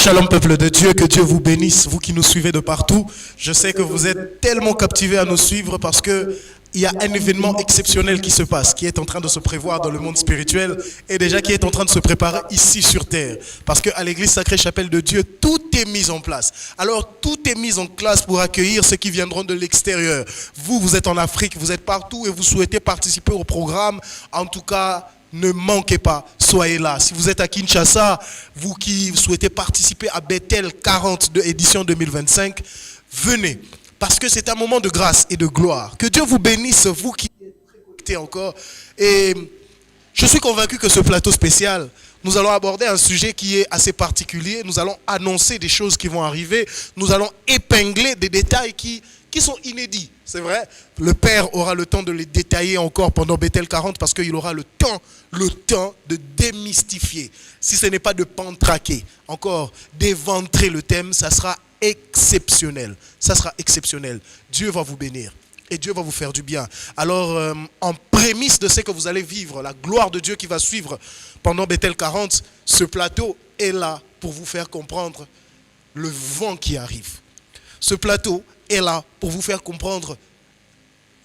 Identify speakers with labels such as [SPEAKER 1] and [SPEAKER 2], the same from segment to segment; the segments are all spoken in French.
[SPEAKER 1] Shalom peuple de Dieu, que Dieu vous bénisse, vous qui nous suivez de partout. Je sais que vous êtes tellement captivés à nous suivre parce que il y a un événement exceptionnel qui se passe, qui est en train de se prévoir dans le monde spirituel et déjà qui est en train de se préparer ici sur terre. Parce qu'à l'église Sacrée Chapelle de Dieu, tout est mis en place. Alors tout est mis en place pour accueillir ceux qui viendront de l'extérieur. Vous êtes en Afrique, vous êtes partout et vous souhaitez participer au programme. En tout cas, ne manquez pas, soyez là. Si vous êtes à Kinshasa, vous qui souhaitez participer à Bethel 40 de édition 2025, venez. Parce que c'est un moment de grâce et de gloire. Que Dieu vous bénisse, vous qui êtes très connectés encore. Et je suis convaincu que ce plateau spécial, nous allons aborder un sujet qui est assez particulier. Nous allons annoncer des choses qui vont arriver. Nous allons épingler des détails qui sont inédits. C'est vrai, le Père aura le temps de les détailler encore pendant Bethel 40 parce qu'il aura le temps de démystifier. Si ce n'est pas de pantraquer, encore d'éventrer le thème, ça sera exceptionnel. Ça sera exceptionnel. Dieu va vous bénir et Dieu va vous faire du bien. Alors, en prémisse de ce que vous allez vivre, la gloire de Dieu qui va suivre pendant Bethel 40, ce plateau est là pour vous faire comprendre le vent qui arrive. Ce plateau est là pour vous faire comprendre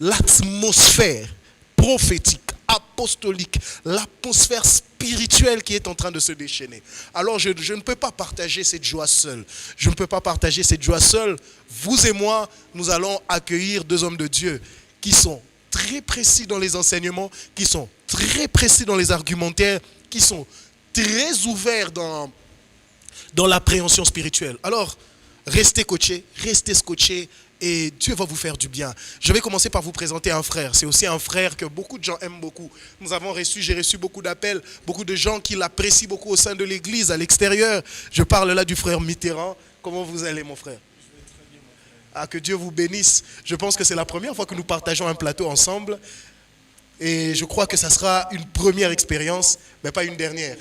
[SPEAKER 1] l'atmosphère prophétique, apostolique, l'atmosphère spirituelle qui est en train de se déchaîner. Alors je ne peux pas partager cette joie seule. Je ne peux pas partager cette joie seule. Vous et moi, nous allons accueillir deux hommes de Dieu qui sont très précis dans les enseignements, qui sont très précis dans les argumentaires, qui sont très ouverts dans l'appréhension spirituelle. Alors, restez coachés, restez scotchés et Dieu va vous faire du bien. Je vais commencer par vous présenter un frère. C'est aussi un frère que beaucoup de gens aiment beaucoup. J'ai reçu beaucoup d'appels, beaucoup de gens qui l'apprécient beaucoup au sein de l'église, à l'extérieur. Je parle là du frère Mitterrand. Comment vous allez, mon frère? Je vais très bien, mon frère. Que Dieu vous bénisse. Je pense que c'est la première fois que nous partageons un plateau ensemble. Et je crois que ça sera une première expérience, mais pas une dernière.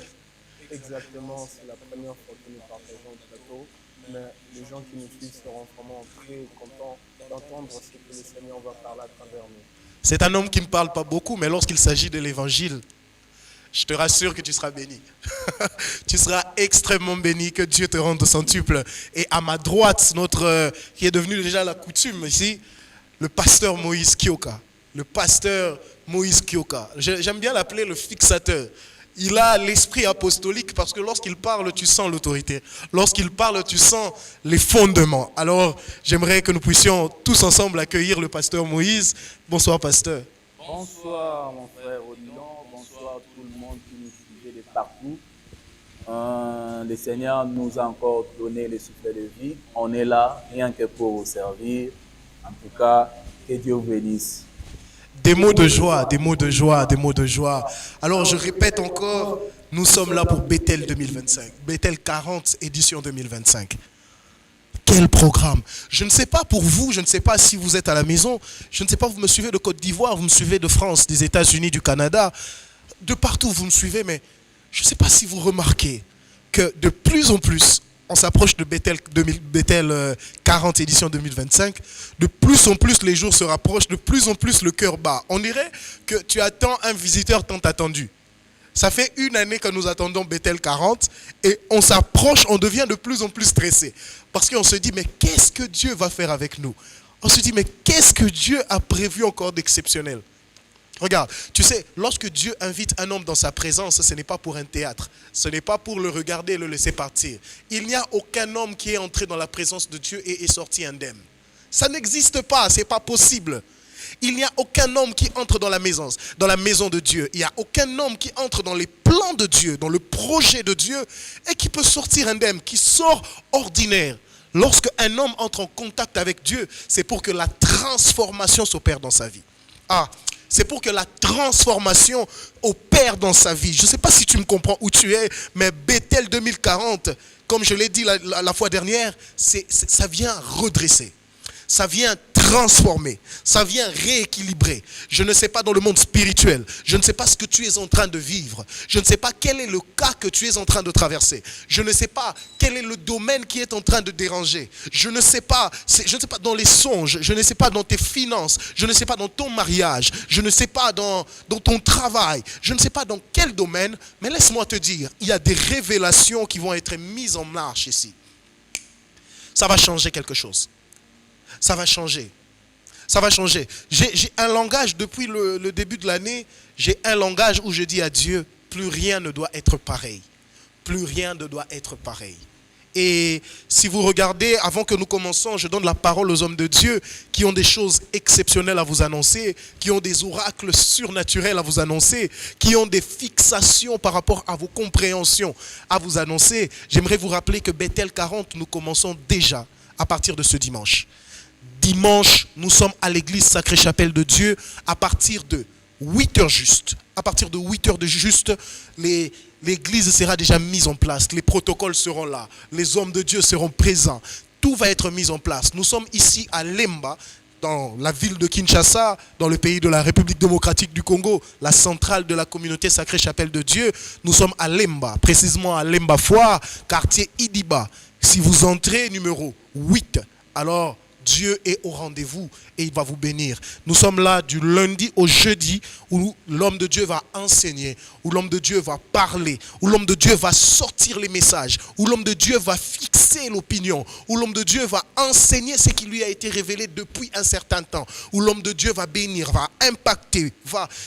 [SPEAKER 2] Exactement, c'est la première fois que nous partageons le plateau. Mais les gens qui nous suivent seront vraiment très contents d'entendre ce que le Seigneur va parler à travers nous.
[SPEAKER 1] C'est un homme qui ne me parle pas beaucoup, mais lorsqu'il s'agit de l'évangile, je te rassure que tu seras béni. Tu seras extrêmement béni, que Dieu te rende centuple. Et à ma droite, qui est devenu déjà la coutume ici, le pasteur Moïse Kioka. Le pasteur Moïse Kioka. J'aime bien l'appeler le fixateur. Il a l'esprit apostolique parce que lorsqu'il parle, tu sens l'autorité. Lorsqu'il parle, tu sens les fondements. Alors, j'aimerais que nous puissions tous ensemble accueillir le pasteur Moïse. Bonsoir, pasteur.
[SPEAKER 2] Bonsoir, mon frère Odilon. Bonsoir à tout le monde qui nous suit de partout. Le Seigneur nous a encore donné le souffle de vie. On est là, rien que pour vous servir. En tout cas, que Dieu vous bénisse.
[SPEAKER 1] Des mots de joie, des mots de joie, des mots de joie. Alors je répète encore, nous sommes là pour Bethel 2025. Bethel 40, édition 2025. Quel programme! Je ne sais pas pour vous, je ne sais pas si vous êtes à la maison, je ne sais pas, vous me suivez de Côte d'Ivoire, vous me suivez de France, des États-Unis, du Canada, de partout vous me suivez, mais je ne sais pas si vous remarquez que de plus en plus, on s'approche de Bethel 40 édition 2025. De plus en plus, les jours se rapprochent. De plus en plus, le cœur bat. On dirait que tu attends un visiteur tant attendu. Ça fait une année que nous attendons Bethel 40 et on s'approche, on devient de plus en plus stressé. Parce qu'on se dit, mais qu'est-ce que Dieu va faire avec nous? On se dit, mais qu'est-ce que Dieu a prévu encore d'exceptionnel? Regarde, tu sais, lorsque Dieu invite un homme dans sa présence, ce n'est pas pour un théâtre. Ce n'est pas pour le regarder et le laisser partir. Il n'y a aucun homme qui est entré dans la présence de Dieu et est sorti indemne. Ça n'existe pas, ce n'est pas possible. Il n'y a aucun homme qui entre dans la maison de Dieu. Il n'y a aucun homme qui entre dans les plans de Dieu, dans le projet de Dieu et qui peut sortir indemne, qui sort ordinaire. Lorsque un homme entre en contact avec Dieu, c'est pour que la transformation s'opère dans sa vie. C'est pour que la transformation opère dans sa vie. Je ne sais pas si tu me comprends où tu es, mais Bethel 2040, comme je l'ai dit la fois dernière, ça vient redresser. Ça vient transformer, ça vient rééquilibrer. Je ne sais pas dans le monde spirituel, je ne sais pas ce que tu es en train de vivre, je ne sais pas quel est le cas que tu es en train de traverser, je ne sais pas quel est le domaine qui est en train de déranger, je ne sais pas dans les songes, je ne sais pas dans tes finances, je ne sais pas dans ton mariage, je ne sais pas dans ton travail, je ne sais pas dans quel domaine, mais laisse-moi te dire, il y a des révélations qui vont être mises en marche ici. Ça va changer quelque chose. Ça va changer. Ça va changer. J'ai un langage depuis le début de l'année. J'ai un langage où je dis à Dieu, plus rien ne doit être pareil. Plus rien ne doit être pareil. Et si vous regardez, avant que nous commençons, je donne la parole aux hommes de Dieu qui ont des choses exceptionnelles à vous annoncer, qui ont des oracles surnaturels à vous annoncer, qui ont des fixations par rapport à vos compréhensions à vous annoncer. J'aimerais vous rappeler que Bethel 40, nous commençons déjà à partir de ce dimanche. Dimanche, nous sommes à l'église Sacrée Chapelle de Dieu à partir de 8 heures juste. À partir de 8 heures de juste, l'église sera déjà mise en place. Les protocoles seront là. Les hommes de Dieu seront présents. Tout va être mis en place. Nous sommes ici à Lemba, dans la ville de Kinshasa, dans le pays de la République démocratique du Congo, la centrale de la communauté Sacrée Chapelle de Dieu. Nous sommes à Lemba, précisément à Lemba Foire, quartier Idiba. Si vous entrez numéro 8, alors Dieu est au rendez-vous et il va vous bénir. Nous sommes là du lundi au jeudi où l'homme de Dieu va enseigner, où l'homme de Dieu va parler, où l'homme de Dieu va sortir les messages, où l'homme de Dieu va fixer l'opinion, où l'homme de Dieu va enseigner ce qui lui a été révélé depuis un certain temps, où l'homme de Dieu va bénir, va impacter,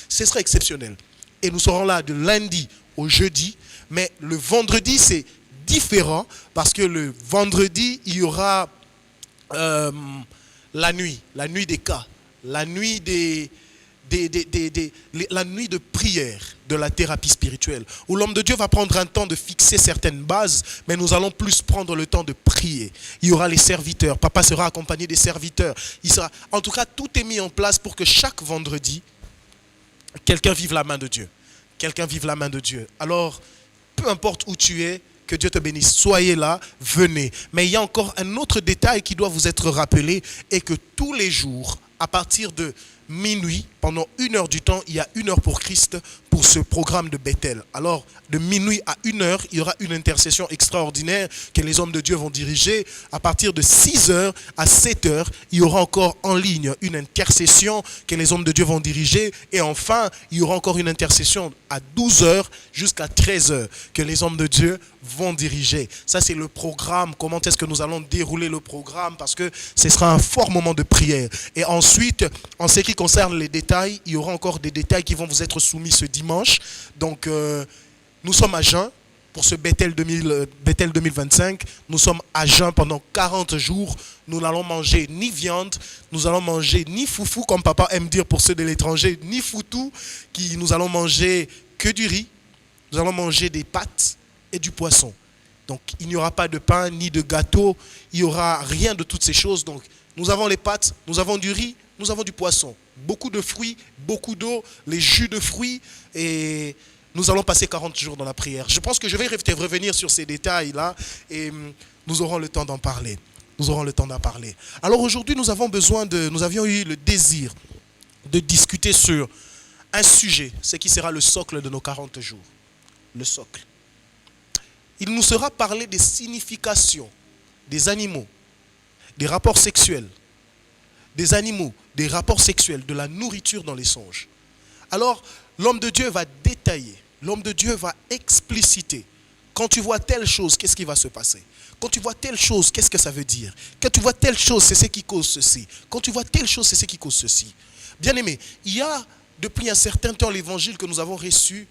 [SPEAKER 1] ce sera exceptionnel. Et nous serons là de lundi au jeudi, mais le vendredi c'est différent parce que le vendredi il y aura la nuit des cas, la nuit la nuit de prière de la thérapie spirituelle, où l'homme de Dieu va prendre un temps de fixer certaines bases, mais nous allons plus prendre le temps de prier. Il y aura les serviteurs, papa sera accompagné des serviteurs. En tout cas, tout est mis en place pour que chaque vendredi, quelqu'un vive la main de Dieu. Quelqu'un vive la main de Dieu. Alors, peu importe où tu es, que Dieu te bénisse. Soyez là, venez. Mais il y a encore un autre détail qui doit vous être rappelé et que tous les jours, à partir de minuit, pendant 1 heure du temps, il y a 1 heure pour Christ pour ce programme de Bethel. Alors, de minuit à 1 heure, il y aura une intercession extraordinaire que les hommes de Dieu vont diriger. À partir de 6 heures à 7 heures, il y aura encore en ligne une intercession que les hommes de Dieu vont diriger. Et enfin, il y aura encore une intercession à 12 heures jusqu'à 13 heures que les hommes de Dieu vont diriger. Ça, c'est le programme. Comment est-ce que nous allons dérouler le programme? Parce que ce sera un fort moment de prière. Et ensuite, en ce qui concerne les détails, il y aura encore des détails qui vont vous être soumis ce dimanche. Donc, nous sommes à jeun pour ce Bethel 2025. Nous sommes à jeun pendant 40 jours. Nous n'allons manger ni viande, nous allons manger ni foufou, comme papa aime dire pour ceux de l'étranger, ni foutou, nous allons manger que du riz. Nous allons manger des pâtes et du poisson. Donc, il n'y aura pas de pain ni de gâteau. Il n'y aura rien de toutes ces choses. Donc, nous avons les pâtes, nous avons du riz, nous avons du poisson. Beaucoup de fruits, beaucoup d'eau, les jus de fruits. Et nous allons passer 40 jours dans la prière. Je pense que je vais revenir sur ces détails-là et nous aurons le temps d'en parler. Nous aurons le temps d'en parler. Alors aujourd'hui, nous avions eu le désir de discuter sur un sujet, ce qui sera le socle de nos 40 jours. Le socle. Il nous sera parlé des significations des animaux, des rapports sexuels, des animaux, des rapports sexuels, de la nourriture dans les songes. Alors, l'homme de Dieu va détailler, l'homme de Dieu va expliciter. Quand tu vois telle chose, qu'est-ce qui va se passer? Quand tu vois telle chose, qu'est-ce que ça veut dire? Quand tu vois telle chose, c'est ce qui cause ceci. Quand tu vois telle chose, c'est ce qui cause ceci. Bien-aimés, il y a depuis un certain temps l'évangile que nous avons reçu.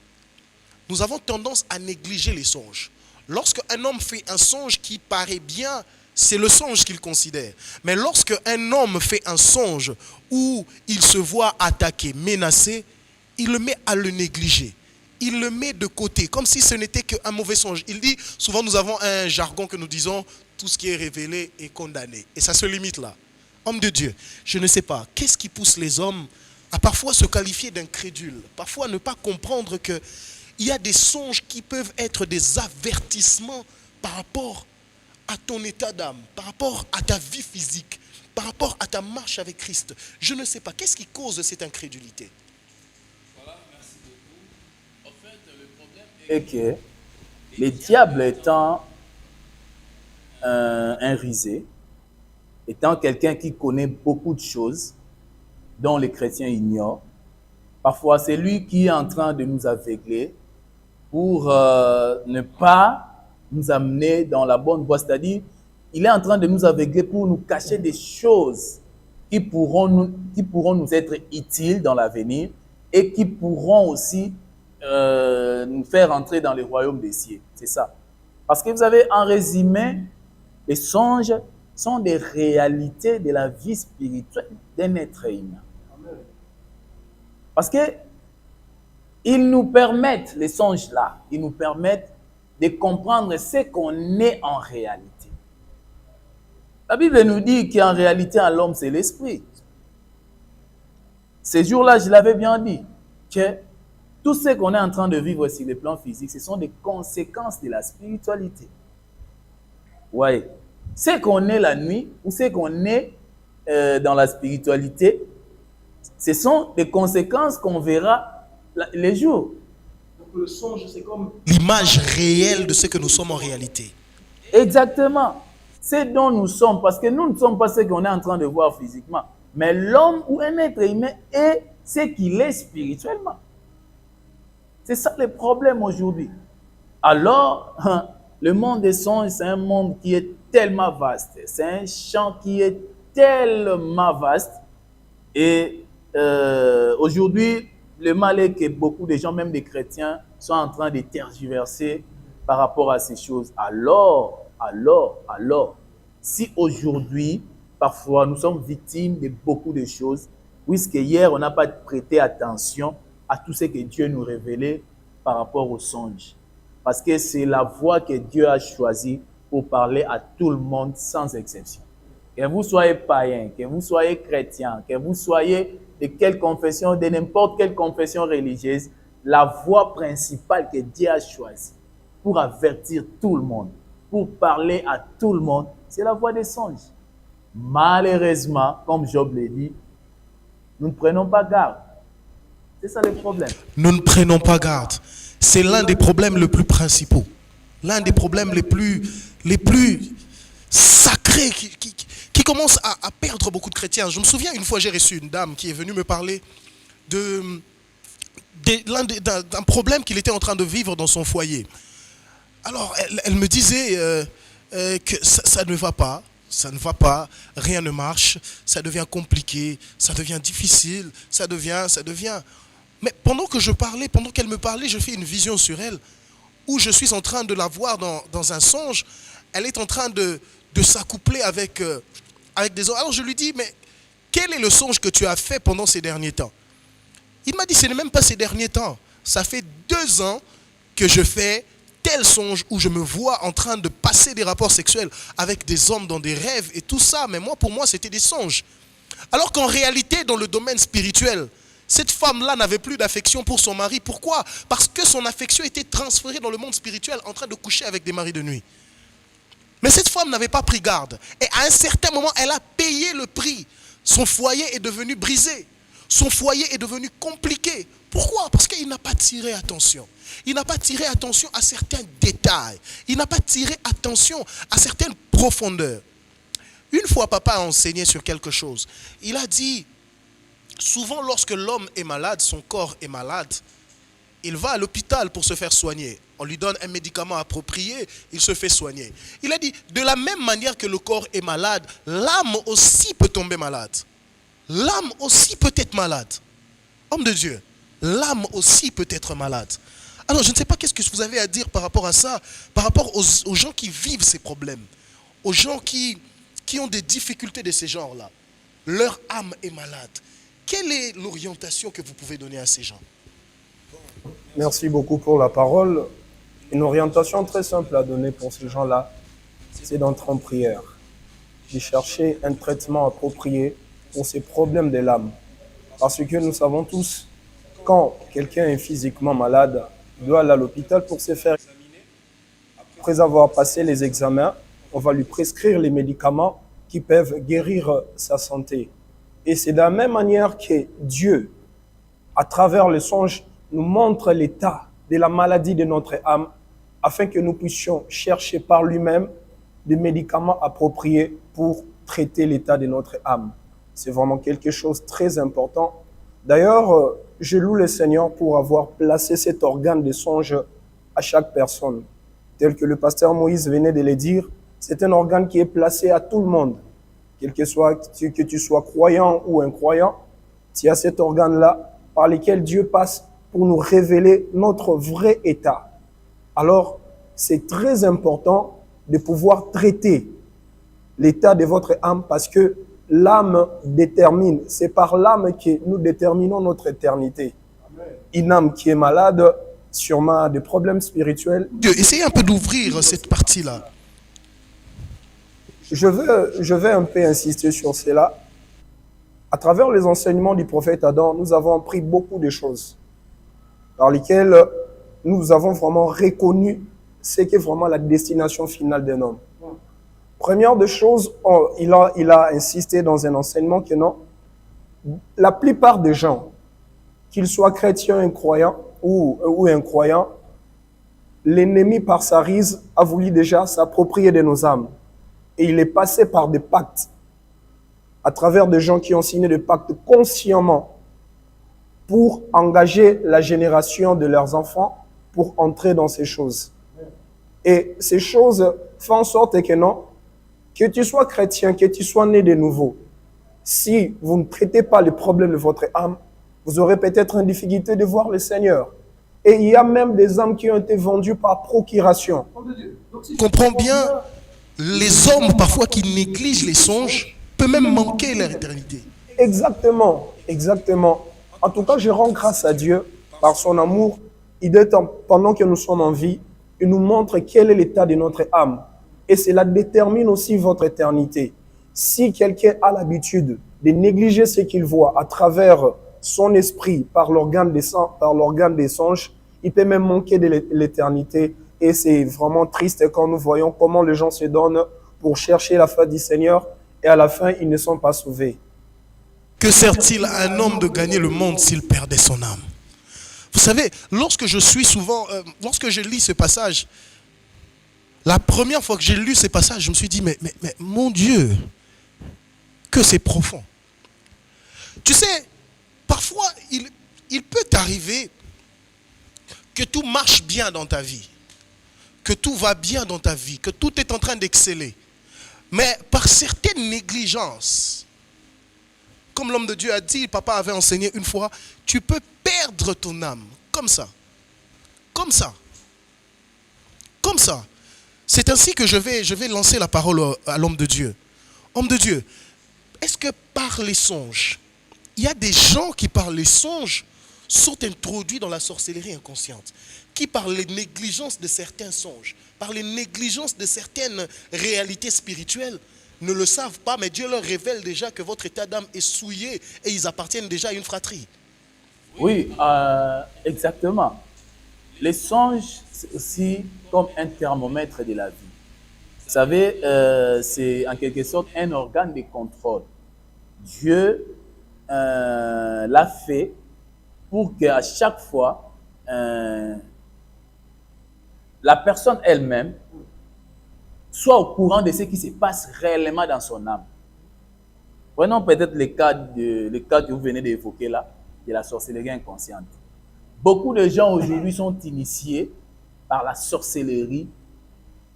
[SPEAKER 1] Nous avons tendance à négliger les songes. Lorsque un homme fait un songe qui paraît bien, c'est le songe qu'il considère. Mais lorsque un homme fait un songe où il se voit attaqué, menacé, il le met à le négliger. Il le met de côté, comme si ce n'était qu'un mauvais songe. Il dit, souvent nous avons un jargon que nous disons, tout ce qui est révélé est condamné. Et ça se limite là. Homme de Dieu, je ne sais pas, qu'est-ce qui pousse les hommes à parfois se qualifier d'incrédules, parfois ne pas comprendre qu'il y a des songes qui peuvent être des avertissements par rapport à ton état d'âme, par rapport à ta vie physique, par rapport à ta marche avec Christ. Je ne sais pas, qu'est-ce qui cause cette incrédulité?
[SPEAKER 2] Et que le diable étant un risé, étant quelqu'un qui connaît beaucoup de choses dont les chrétiens ignorent, parfois c'est lui qui est en train de nous aveugler pour ne pas nous amener dans la bonne voie. C'est-à-dire, il est en train de nous aveugler pour nous cacher des choses qui pourront nous être utiles dans l'avenir et qui pourront aussi nous faire entrer dans le royaume des cieux. C'est ça. Parce que vous avez en résumé, les songes sont des réalités de la vie spirituelle d'un être humain. Parce que ils nous permettent, les songes-là, ils nous permettent de comprendre ce qu'on est en réalité. La Bible nous dit qu'en réalité, en l'homme, c'est l'esprit. Ces jours-là, je l'avais bien dit, que tout ce qu'on est en train de vivre sur le plan physique, ce sont des conséquences de la spiritualité. Oui. Ce qu'on est la nuit, ou ce qu'on est dans la spiritualité, ce sont des conséquences qu'on verra les jours.
[SPEAKER 1] Donc le songe, c'est comme l'image réelle de ce que nous sommes en réalité.
[SPEAKER 2] Exactement. C'est dont nous sommes, parce que nous ne sommes pas ce qu'on est en train de voir physiquement. Mais l'homme ou un être humain est ce qu'il est spirituellement. C'est ça le problème aujourd'hui. Alors, le monde des songes, c'est un monde qui est tellement vaste. C'est un champ qui est tellement vaste. Et aujourd'hui, le mal est que beaucoup de gens, même des chrétiens, sont en train de tergiverser par rapport à ces choses. Alors, si aujourd'hui, parfois, nous sommes victimes de beaucoup de choses, puisque hier, on n'a pas prêté attention à tout ce que Dieu nous révélait par rapport aux songes. Parce que c'est la voie que Dieu a choisie pour parler à tout le monde sans exception. Que vous soyez païen, que vous soyez chrétien, que vous soyez de quelle confession, de n'importe quelle confession religieuse, la voie principale que Dieu a choisie pour avertir tout le monde, pour parler à tout le monde, c'est la voie des songes. Malheureusement, comme Job l'a dit, nous ne prenons pas garde. C'est ça le problème.
[SPEAKER 1] Nous ne prenons pas garde. C'est l'un des problèmes les plus principaux. L'un des problèmes les plus sacrés qui commence à perdre beaucoup de chrétiens. Je me souviens, une fois, j'ai reçu une dame qui est venue me parler d'un problème qu'il était en train de vivre dans son foyer. Alors, elle me disait que ça ne va pas. Ça ne va pas, rien ne marche, ça devient compliqué, ça devient difficile, ça devient... Mais pendant que je parlais, pendant qu'elle me parlait, je fais une vision sur elle, où je suis en train de la voir dans un songe. Elle est en train de s'accoupler avec des hommes. Alors je lui dis, mais quel est le songe que tu as fait pendant ces derniers temps? Il m'a dit, ce n'est même pas ces derniers temps. Ça fait 2 ans que je fais tel songe où je me vois en train de passer des rapports sexuels avec des hommes dans des rêves et tout ça. Mais pour moi, c'était des songes. Alors qu'en réalité, dans le domaine spirituel, cette femme-là n'avait plus d'affection pour son mari. Pourquoi? Parce que son affection était transférée dans le monde spirituel en train de coucher avec des maris de nuit. Mais cette femme n'avait pas pris garde. Et à un certain moment, elle a payé le prix. Son foyer est devenu brisé. Son foyer est devenu compliqué. Pourquoi? Parce qu'il n'a pas tiré attention. Il n'a pas tiré attention à certains détails. Il n'a pas tiré attention à certaines profondeurs. Une fois, papa a enseigné sur quelque chose. Il a dit, souvent lorsque l'homme est malade, son corps est malade, il va à l'hôpital pour se faire soigner. On lui donne un médicament approprié, il se fait soigner. Il a dit, de la même manière que le corps est malade, l'âme aussi peut tomber malade. L'âme aussi peut être malade. Homme de Dieu, l'âme aussi peut être malade. Alors, je ne sais pas qu'est-ce que vous avez à dire par rapport à ça, par rapport aux gens qui vivent ces problèmes, aux gens qui ont des difficultés de ces genres-là. Leur âme est malade. Quelle est l'orientation que vous pouvez donner à ces gens?
[SPEAKER 3] Merci beaucoup pour la parole. Une orientation très simple à donner pour ces gens-là, c'est d'entrer en prière, de chercher un traitement approprié pour ces problèmes de l'âme. Parce que nous savons tous, quand quelqu'un est physiquement malade, il doit aller à l'hôpital pour se faire examiner. Après avoir passé les examens, on va lui prescrire les médicaments qui peuvent guérir sa santé. Et c'est de la même manière que Dieu, à travers le songe, nous montre l'état de la maladie de notre âme, afin que nous puissions chercher par lui-même des médicaments appropriés pour traiter l'état de notre âme. C'est vraiment quelque chose de très important. D'ailleurs, je loue le Seigneur pour avoir placé cet organe de songe à chaque personne. Tel que le pasteur Moïse venait de le dire, c'est un organe qui est placé à tout le monde. Quel que soit, que tu sois croyant ou incroyant, tu as cet organe-là par lequel Dieu passe pour nous révéler notre vrai état. Alors, c'est très important de pouvoir traiter l'état de votre âme parce que l'âme détermine, c'est par l'âme que nous déterminons notre éternité. Une âme qui est malade, sûrement a des problèmes spirituels.
[SPEAKER 1] Dieu, essayez un peu d'ouvrir cette partie-là.
[SPEAKER 3] Je vais un peu insister sur cela. À travers les enseignements du prophète Adam, nous avons appris beaucoup de choses dans lesquelles nous avons vraiment reconnu ce qu'est vraiment la destination finale d'un homme. Première des choses, il a insisté dans un enseignement que non, la plupart des gens, qu'ils soient chrétiens, incroyants ou incroyants, l'ennemi par sa ruse a voulu déjà s'approprier de nos âmes. Et il est passé par des pactes, à travers des gens qui ont signé des pactes consciemment pour engager la génération de leurs enfants pour entrer dans ces choses. Et ces choses font en sorte que non, que tu sois chrétien, que tu sois né de nouveau, si vous ne traitez pas les problèmes de votre âme, vous aurez peut-être une difficulté de voir le Seigneur. Et il y a même des âmes qui ont été vendues par procuration.
[SPEAKER 1] Comprends bien, les hommes parfois qui négligent les songes peuvent même manquer leur éternité.
[SPEAKER 3] Exactement, exactement. En tout cas, je rends grâce à Dieu par son amour. Pendant que nous sommes en vie, il nous montre quel est l'état de notre âme. Et cela détermine aussi votre éternité. Si quelqu'un a l'habitude de négliger ce qu'il voit à travers son esprit, par l'organe des songes, il peut même manquer de l'éternité. Et c'est vraiment triste quand nous voyons comment les gens se donnent pour chercher la face du Seigneur et à la fin, ils ne sont pas sauvés.
[SPEAKER 1] Que sert-il à un homme de gagner le monde s'il perdait son âme? Vous savez, lorsque je lis ce passage, la première fois que j'ai lu ce passage, je me suis dit, mais mon Dieu, que c'est profond. Tu sais, parfois, il peut t'arriver que tout marche bien dans ta vie, que tout va bien dans ta vie, que tout est en train d'exceller. Mais par certaines négligences, comme l'homme de Dieu a dit, papa avait enseigné une fois, tu peux perdre ton âme, comme ça. Comme ça. Comme ça. C'est ainsi que je vais lancer la parole à l'homme de Dieu. Homme de Dieu, est-ce que par les songes, il y a des gens qui par les songes sont introduits dans la sorcellerie inconsciente, qui par les négligences de certains songes, par les négligences de certaines réalités spirituelles, ne le savent pas, mais Dieu leur révèle déjà que votre état d'âme est souillé et ils appartiennent déjà à une fratrie.
[SPEAKER 2] Oui, exactement. Les songes, c'est aussi comme un thermomètre de la vie. Vous savez, c'est en quelque sorte un organe de contrôle. Dieu l'a fait pour qu'à chaque fois, la personne elle-même soit au courant de ce qui se passe réellement dans son âme. Prenons peut-être le cas que vous venez d'évoquer là, de la sorcellerie inconsciente. Beaucoup de gens aujourd'hui sont initiés par la sorcellerie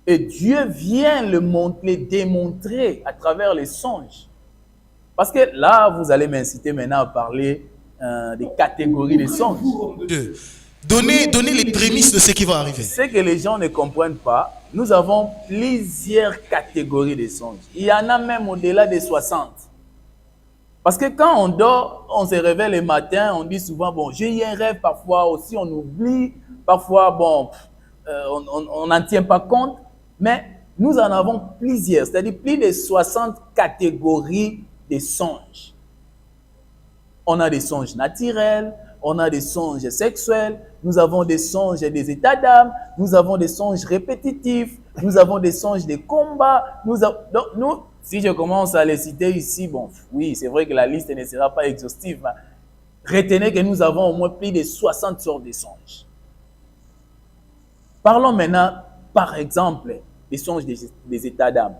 [SPEAKER 2] et Dieu vient le démontrer à travers les songes. Parce que là, vous allez m'inciter maintenant à parler des catégories de songes.
[SPEAKER 1] Donnez les prémices de ce qui va arriver.
[SPEAKER 2] Ce que les gens ne comprennent pas, nous avons plusieurs catégories de songes. Il y en a même au-delà des 60. Parce que quand on dort, on se réveille le matin, on dit souvent, bon, j'ai eu un rêve, parfois aussi on oublie, parfois, bon, on n'en tient pas compte, mais nous en avons plusieurs, c'est-à-dire plus de 60 catégories de songes. On a des songes naturels, on a des songes sexuels, nous avons des songes des états d'âme, nous avons des songes répétitifs, nous avons des songes de combat. Donc, Si je commence à les citer ici, bon, oui, c'est vrai que la liste ne sera pas exhaustive, mais retenez que nous avons au moins plus de 60 sortes de songes. Parlons maintenant, par exemple, des songes des états d'âme.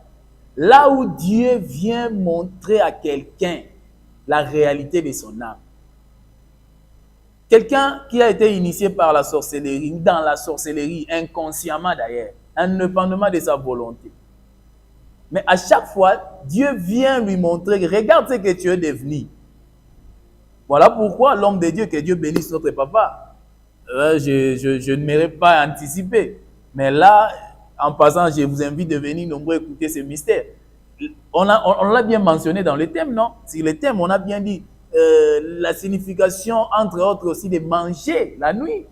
[SPEAKER 2] Là où Dieu vient montrer à quelqu'un la réalité de son âme. Quelqu'un qui a été initié par la sorcellerie, ou dans la sorcellerie, inconsciemment d'ailleurs, indépendamment de sa volonté. Mais à chaque fois, Dieu vient lui montrer, regarde ce que tu es devenu. Voilà pourquoi l'homme de Dieu, que Dieu bénisse notre papa, je ne mérite pas anticiper. Mais là, en passant, je vous invite de venir nombreux écouter ce mystère. On l'a bien mentionné dans le thème, non? Sur le thème, on a bien dit la signification, entre autres aussi, de manger la nuit.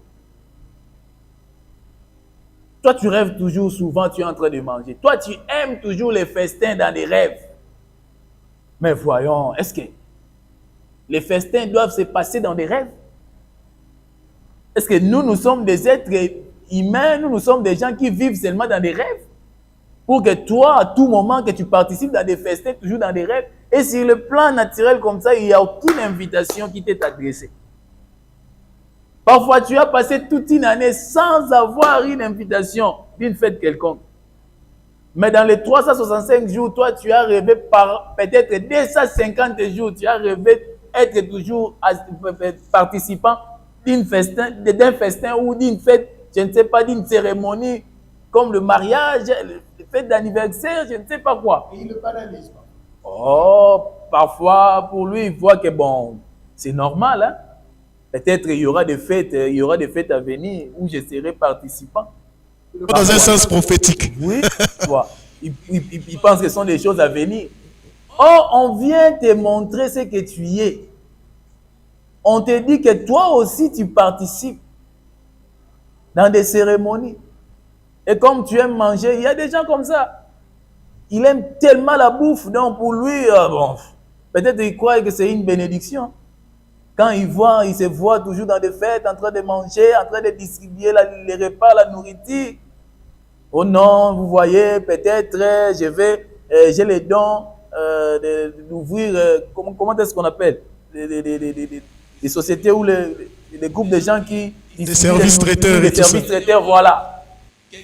[SPEAKER 2] Toi, tu rêves toujours, souvent, tu es en train de manger. Toi, tu aimes toujours les festins dans les rêves. Mais voyons, est-ce que les festins doivent se passer dans des rêves? Est-ce que nous sommes des êtres humains, nous sommes des gens qui vivent seulement dans des rêves? Pour que toi, à tout moment, que tu participes dans des festins, toujours dans des rêves, et sur le plan naturel comme ça, il n'y a aucune invitation qui t'est adressée. Parfois, tu as passé toute une année sans avoir une invitation d'une fête quelconque. Mais dans les 365 jours, toi, tu as rêvé par peut-être 250 jours, tu as rêvé être toujours participant d'un festin ou d'une fête, je ne sais pas, d'une cérémonie comme le mariage, la fête d'anniversaire, je ne sais pas quoi.
[SPEAKER 1] Et il ne banalise pas.
[SPEAKER 2] Oh, parfois, pour lui, il voit que bon, c'est normal, hein. Peut-être il y aura des fêtes à venir où je serai participant.
[SPEAKER 1] Dans un sens prophétique.
[SPEAKER 2] Oui, il pense que ce sont des choses à venir. Or, on vient te montrer ce que tu es. On te dit que toi aussi tu participes dans des cérémonies. Et comme tu aimes manger, il y a des gens comme ça. Il aime tellement la bouffe, donc pour lui, bon, peut-être il croit que c'est une bénédiction. Quand il se voit toujours dans des fêtes, en train de manger, en train de distribuer les repas, la nourriture. Oh non, vous voyez, peut-être j'ai les dons d'ouvrir, comment est-ce qu'on appelle les sociétés ou les groupes de gens qui
[SPEAKER 1] des services traiteurs.
[SPEAKER 2] Des services traiteurs, voilà.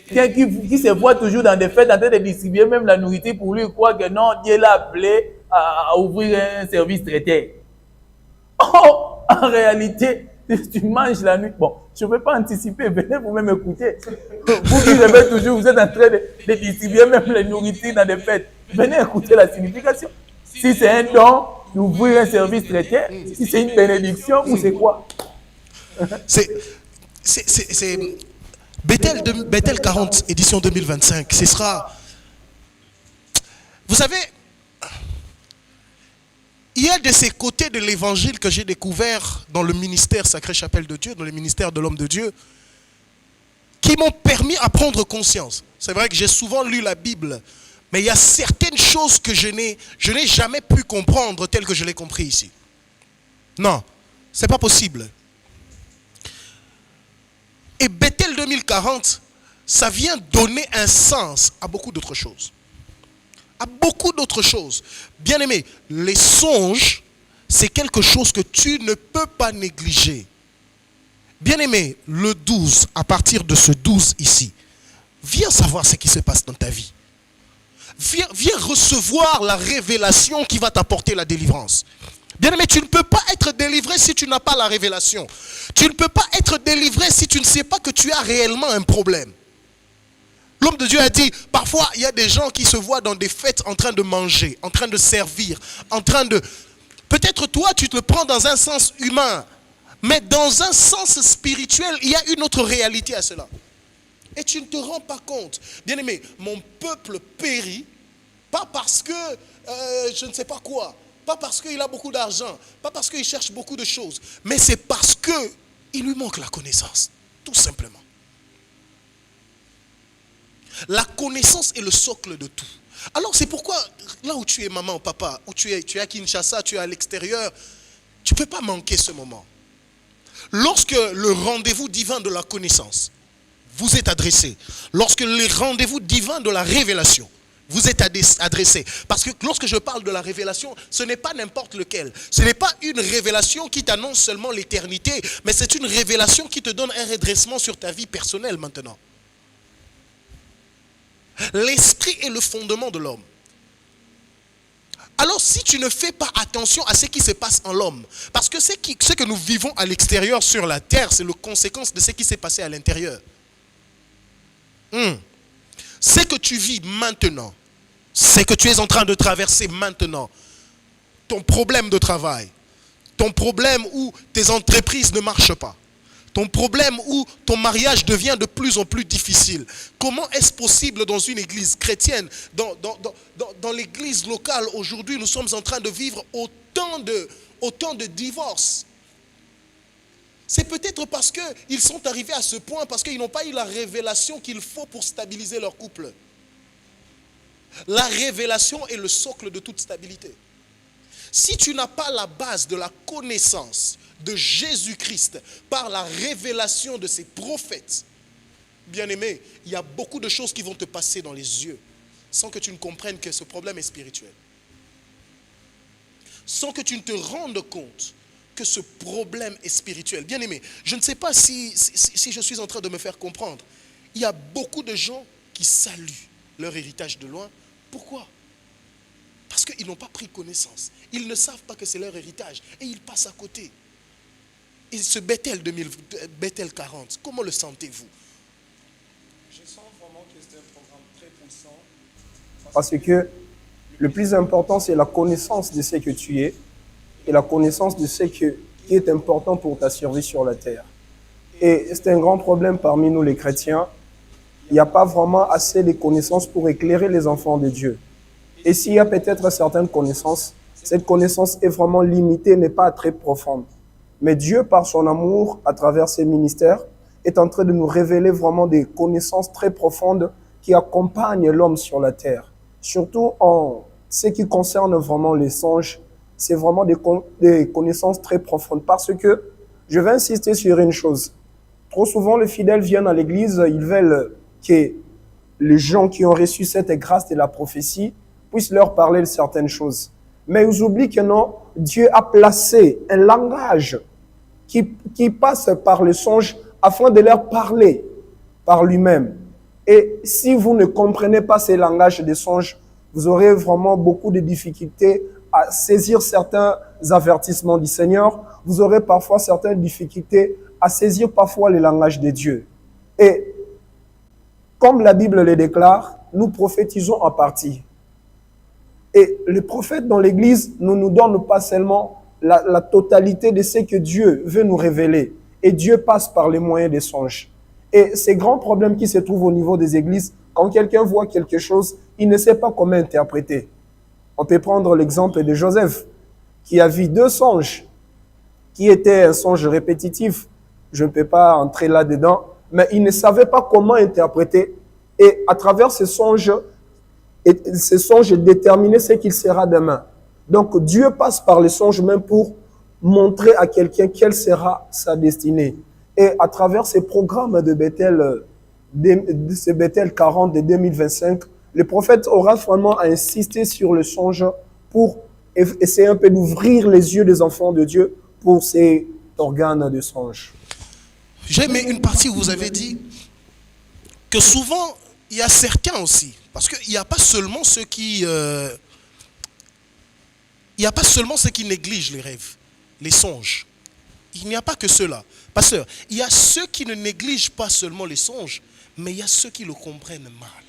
[SPEAKER 2] Quelqu'un qui se voit toujours dans des fêtes en train de distribuer même la nourriture pour lui, croit que non, Dieu l'a appelé à ouvrir un service traiteur. Oh, en réalité, tu manges la nuit. Bon, je ne peux pas anticiper, venez vous-même écouter. Vous qui rêvez toujours, vous êtes en train de distribuer même les nourritures dans des fêtes. Venez écouter la signification. Si c'est un don, d'ouvrir un service traiteur, si c'est une bénédiction ou c'est quoi?
[SPEAKER 1] C'est Bethel 40, édition 2025. Ce sera... Vous savez, il y a de ces côtés de l'évangile que j'ai découvert dans le ministère Sacrée Chapelle de Dieu, dans le ministère de l'homme de Dieu, qui m'ont permis à prendre conscience. C'est vrai que j'ai souvent lu la Bible, mais il y a certaines choses que je n'ai jamais pu comprendre telles que je l'ai compris ici. Non, ce n'est pas possible. Et Bethel 2040, ça vient donner un sens à beaucoup d'autres choses. À beaucoup d'autres choses. Bien aimé, les songes, c'est quelque chose que tu ne peux pas négliger. Bien aimé, le 12, à partir de ce 12 ici, viens savoir ce qui se passe dans ta vie. Viens recevoir la révélation qui va t'apporter la délivrance. Bien aimé, tu ne peux pas être délivré si tu n'as pas la révélation. Tu ne peux pas être délivré si tu ne sais pas que tu as réellement un problème. L'homme de Dieu a dit, parfois il y a des gens qui se voient dans des fêtes en train de manger, en train de servir, en train de... Peut-être toi tu te le prends dans un sens humain, mais dans un sens spirituel, il y a une autre réalité à cela. Et tu ne te rends pas compte. Bien aimé, mon peuple périt, pas parce que je ne sais pas quoi, pas parce qu'il a beaucoup d'argent, pas parce qu'il cherche beaucoup de choses, mais c'est parce qu'il lui manque la connaissance, tout simplement. La connaissance est le socle de tout. Alors c'est pourquoi, là où tu es maman ou papa, où tu es à Kinshasa, tu es à l'extérieur, tu ne peux pas manquer ce moment. Lorsque le rendez-vous divin de la connaissance vous est adressé, lorsque les rendez-vous divins de la révélation vous êtes adressé. Parce que lorsque je parle de la révélation, ce n'est pas n'importe lequel. Ce n'est pas une révélation qui t'annonce seulement l'éternité, mais c'est une révélation qui te donne un redressement sur ta vie personnelle maintenant. L'esprit est le fondement de l'homme. Alors si tu ne fais pas attention à ce qui se passe en l'homme, parce que ce que nous vivons à l'extérieur sur la terre, c'est la conséquence de ce qui s'est passé à l'intérieur. Ce que tu vis maintenant, ce que tu es en train de traverser maintenant, ton problème de travail, ton problème où tes entreprises ne marchent pas, ton problème où ton mariage devient de plus en plus difficile. Comment est-ce possible dans une église chrétienne, dans l'église locale aujourd'hui, nous sommes en train de vivre autant de divorces? C'est peut-être parce qu'ils sont arrivés à ce point, parce qu'ils n'ont pas eu la révélation qu'il faut pour stabiliser leur couple. La révélation est le socle de toute stabilité. Si tu n'as pas la base de la connaissance de Jésus-Christ par la révélation de ses prophètes, bien-aimé, il y a beaucoup de choses qui vont te passer dans les yeux sans que tu ne comprennes que ce problème est spirituel. Sans que tu ne te rendes compte que ce problème est spirituel. Bien-aimé, je ne sais pas si je suis en train de me faire comprendre. Il y a beaucoup de gens qui saluent leur héritage de loin. Pourquoi? Parce qu'ils n'ont pas pris connaissance. Ils ne savent pas que c'est leur héritage. Et ils passent à côté. Et ce Bethel 40, comment le sentez-vous?
[SPEAKER 3] Je sens vraiment que c'est un programme très puissant. Parce que le plus important, c'est la connaissance de ce que tu es et la connaissance de ce qui est important pour ta survie sur la terre. Et c'est un grand problème parmi nous les chrétiens. Il n'y a pas vraiment assez de connaissances pour éclairer les enfants de Dieu. Et s'il y a peut-être certaines connaissances, cette connaissance est vraiment limitée, n'est pas très profonde. Mais Dieu, par son amour, à travers ses ministères, est en train de nous révéler vraiment des connaissances très profondes qui accompagnent l'homme sur la terre. Surtout en ce qui concerne vraiment les songes, c'est vraiment des connaissances très profondes. Parce que, je vais insister sur une chose. Trop souvent, les fidèles viennent à l'église, ils veulent que les gens qui ont reçu cette grâce de la prophétie puissent leur parler de certaines choses. Mais ils oublient que non, Dieu a placé un langage qui passe par le songe afin de leur parler par lui-même. Et si vous ne comprenez pas ces langages des songes, vous aurez vraiment beaucoup de difficultés à saisir certains avertissements du Seigneur. Vous aurez parfois certaines difficultés à saisir parfois le langage de Dieu. Et comme la Bible le déclare, nous prophétisons en partie. Et les prophètes dans l'Église ne nous donnent pas seulement la totalité de ce que Dieu veut nous révéler. Et Dieu passe par les moyens des songes. Et ces grands problèmes qui se trouvent au niveau des églises, quand quelqu'un voit quelque chose, il ne sait pas comment interpréter. On peut prendre l'exemple de Joseph, qui a vu 2 songes, qui étaient un songe répétitif. Je ne peux pas entrer là-dedans, mais il ne savait pas comment interpréter. Et à travers ces songes déterminaient ce qu'il sera demain. Donc Dieu passe par les songes même pour montrer à quelqu'un quelle sera sa destinée. Et à travers ces programmes de Bethel, ces Bethel 40 de 2025, le prophète aura vraiment insisté sur le songe pour essayer un peu d'ouvrir les yeux des enfants de Dieu pour ces organes de songe.
[SPEAKER 1] J'ai aimé une partie où vous avez dit que souvent, il y a certains aussi, parce qu'il n'y a pas seulement ceux qui négligent les rêves, les songes. Il n'y a pas que ceux-là. Pasteur, il y a ceux qui ne négligent pas seulement les songes, mais il y a ceux qui le comprennent mal.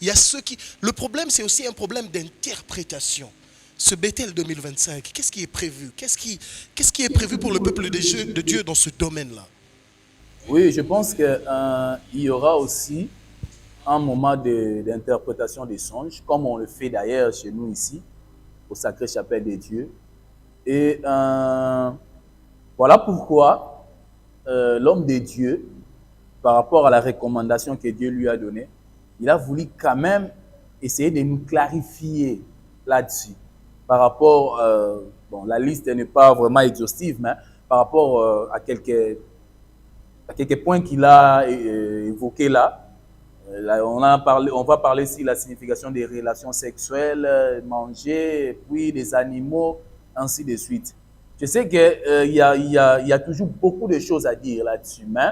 [SPEAKER 1] Il y a ceux qui... Le problème, c'est aussi un problème d'interprétation. Ce Bethel 2025, qu'est-ce qui est prévu? Qu'est-ce qui est prévu pour le peuple de Dieu dans ce domaine-là?
[SPEAKER 2] Oui, je pense qu'il y aura aussi un moment d'interprétation des songes, comme on le fait d'ailleurs chez nous ici, au Sacré-Chapelle des Dieux. Et voilà pourquoi l'homme de Dieu, par rapport à la recommandation que Dieu lui a donnée, il a voulu quand même essayer de nous clarifier là-dessus. Par rapport, bon, la liste n'est pas vraiment exhaustive, mais par rapport à quelques points qu'il a évoqués là, Là, on va parler ici de la signification des relations sexuelles, manger, puis des animaux, ainsi de suite. Je sais qu'il y a toujours beaucoup de choses à dire là-dessus, mais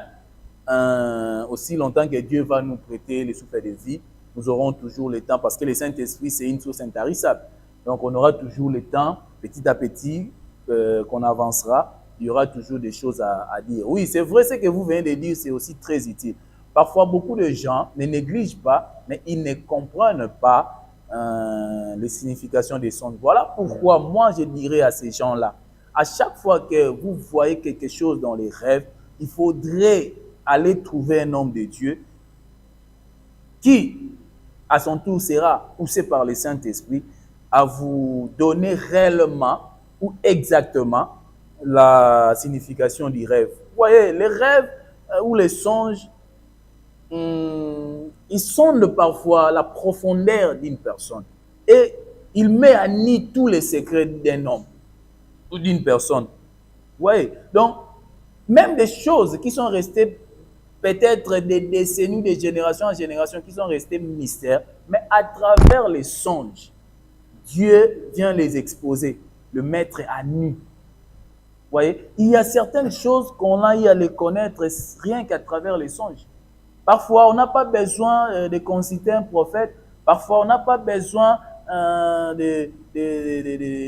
[SPEAKER 2] aussi longtemps que Dieu va nous prêter le souffle de vie, nous aurons toujours le temps, parce que le Saint-Esprit, c'est une source intarissable. Donc, on aura toujours le temps, petit à petit, qu'on avancera, il y aura toujours des choses à dire. Oui, c'est vrai, ce que vous venez de dire, c'est aussi très utile. Parfois, beaucoup de gens ne négligent pas, mais ils ne comprennent pas les significations des songes. Voilà pourquoi moi, je dirais à ces gens-là, à chaque fois que vous voyez quelque chose dans les rêves, il faudrait aller trouver un homme de Dieu qui, à son tour, sera poussé par le Saint-Esprit à vous donner réellement ou exactement la signification du rêve. Vous voyez, les rêves ou les songes, ils sondent parfois la profondeur d'une personne et il met à nu tous les secrets d'un homme ou d'une personne. Vous voyez, donc, même des choses qui sont restées peut-être des décennies, de génération en génération, qui sont restées mystères, mais à travers les songes, Dieu vient les exposer, le mettre à nu. Vous voyez, il y a certaines choses qu'on a eu à les connaître rien qu'à travers les songes. Parfois, on n'a pas besoin de consulter un prophète. Parfois, on n'a pas besoin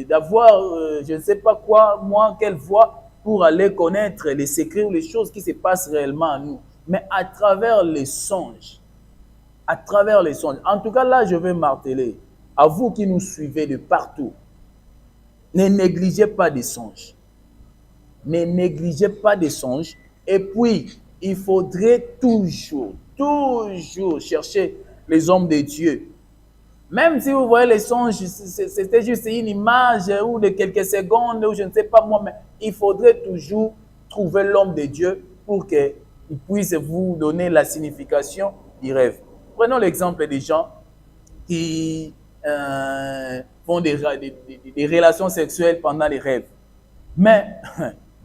[SPEAKER 2] d'avoir, je ne sais pas quoi, moi, quelle voix, pour aller connaître les secrets ou les choses qui se passent réellement en nous. Mais à travers les songes. À travers les songes. En tout cas, là, je vais marteler. À vous qui nous suivez de partout, ne négligez pas des songes. Ne négligez pas des songes. Et puis, il faudrait toujours chercher les hommes de Dieu. Même si vous voyez les songes, c'était juste une image ou de quelques secondes, ou je ne sais pas moi, mais il faudrait toujours trouver l'homme de Dieu pour qu'il puisse vous donner la signification du rêve. Prenons l'exemple des gens qui font des relations sexuelles pendant les rêves. Mais,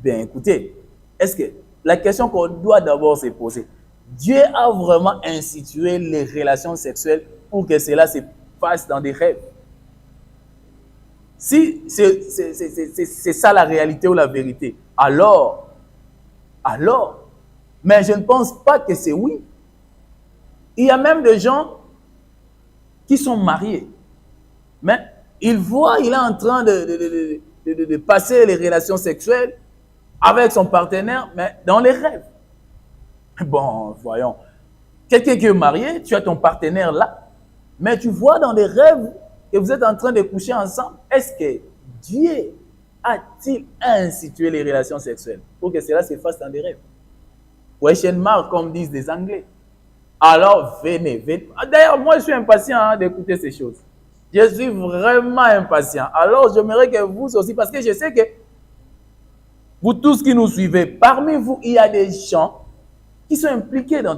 [SPEAKER 2] bien écoutez, est-ce que la question qu'on doit d'abord se poser, Dieu a vraiment institué les relations sexuelles pour que cela se passe dans des rêves? Si c'est ça la réalité ou la vérité, alors, mais je ne pense pas que c'est oui. Il y a même des gens qui sont mariés, mais il voit, il est en train de passer les relations sexuelles avec son partenaire, mais dans les rêves. Bon, voyons. Quelqu'un qui est marié, tu as ton partenaire là, mais tu vois dans les rêves que vous êtes en train de coucher ensemble. Est-ce que Dieu a-t-il institué les relations sexuelles pour que cela se fasse dans des rêves? Question mark, comme disent les Anglais. Alors, venez. D'ailleurs, moi, je suis impatient d'écouter ces choses. Je suis vraiment impatient. Alors, j'aimerais que vous aussi, parce que je sais que vous tous qui nous suivez, parmi vous, il y a des gens qui sont impliqués dans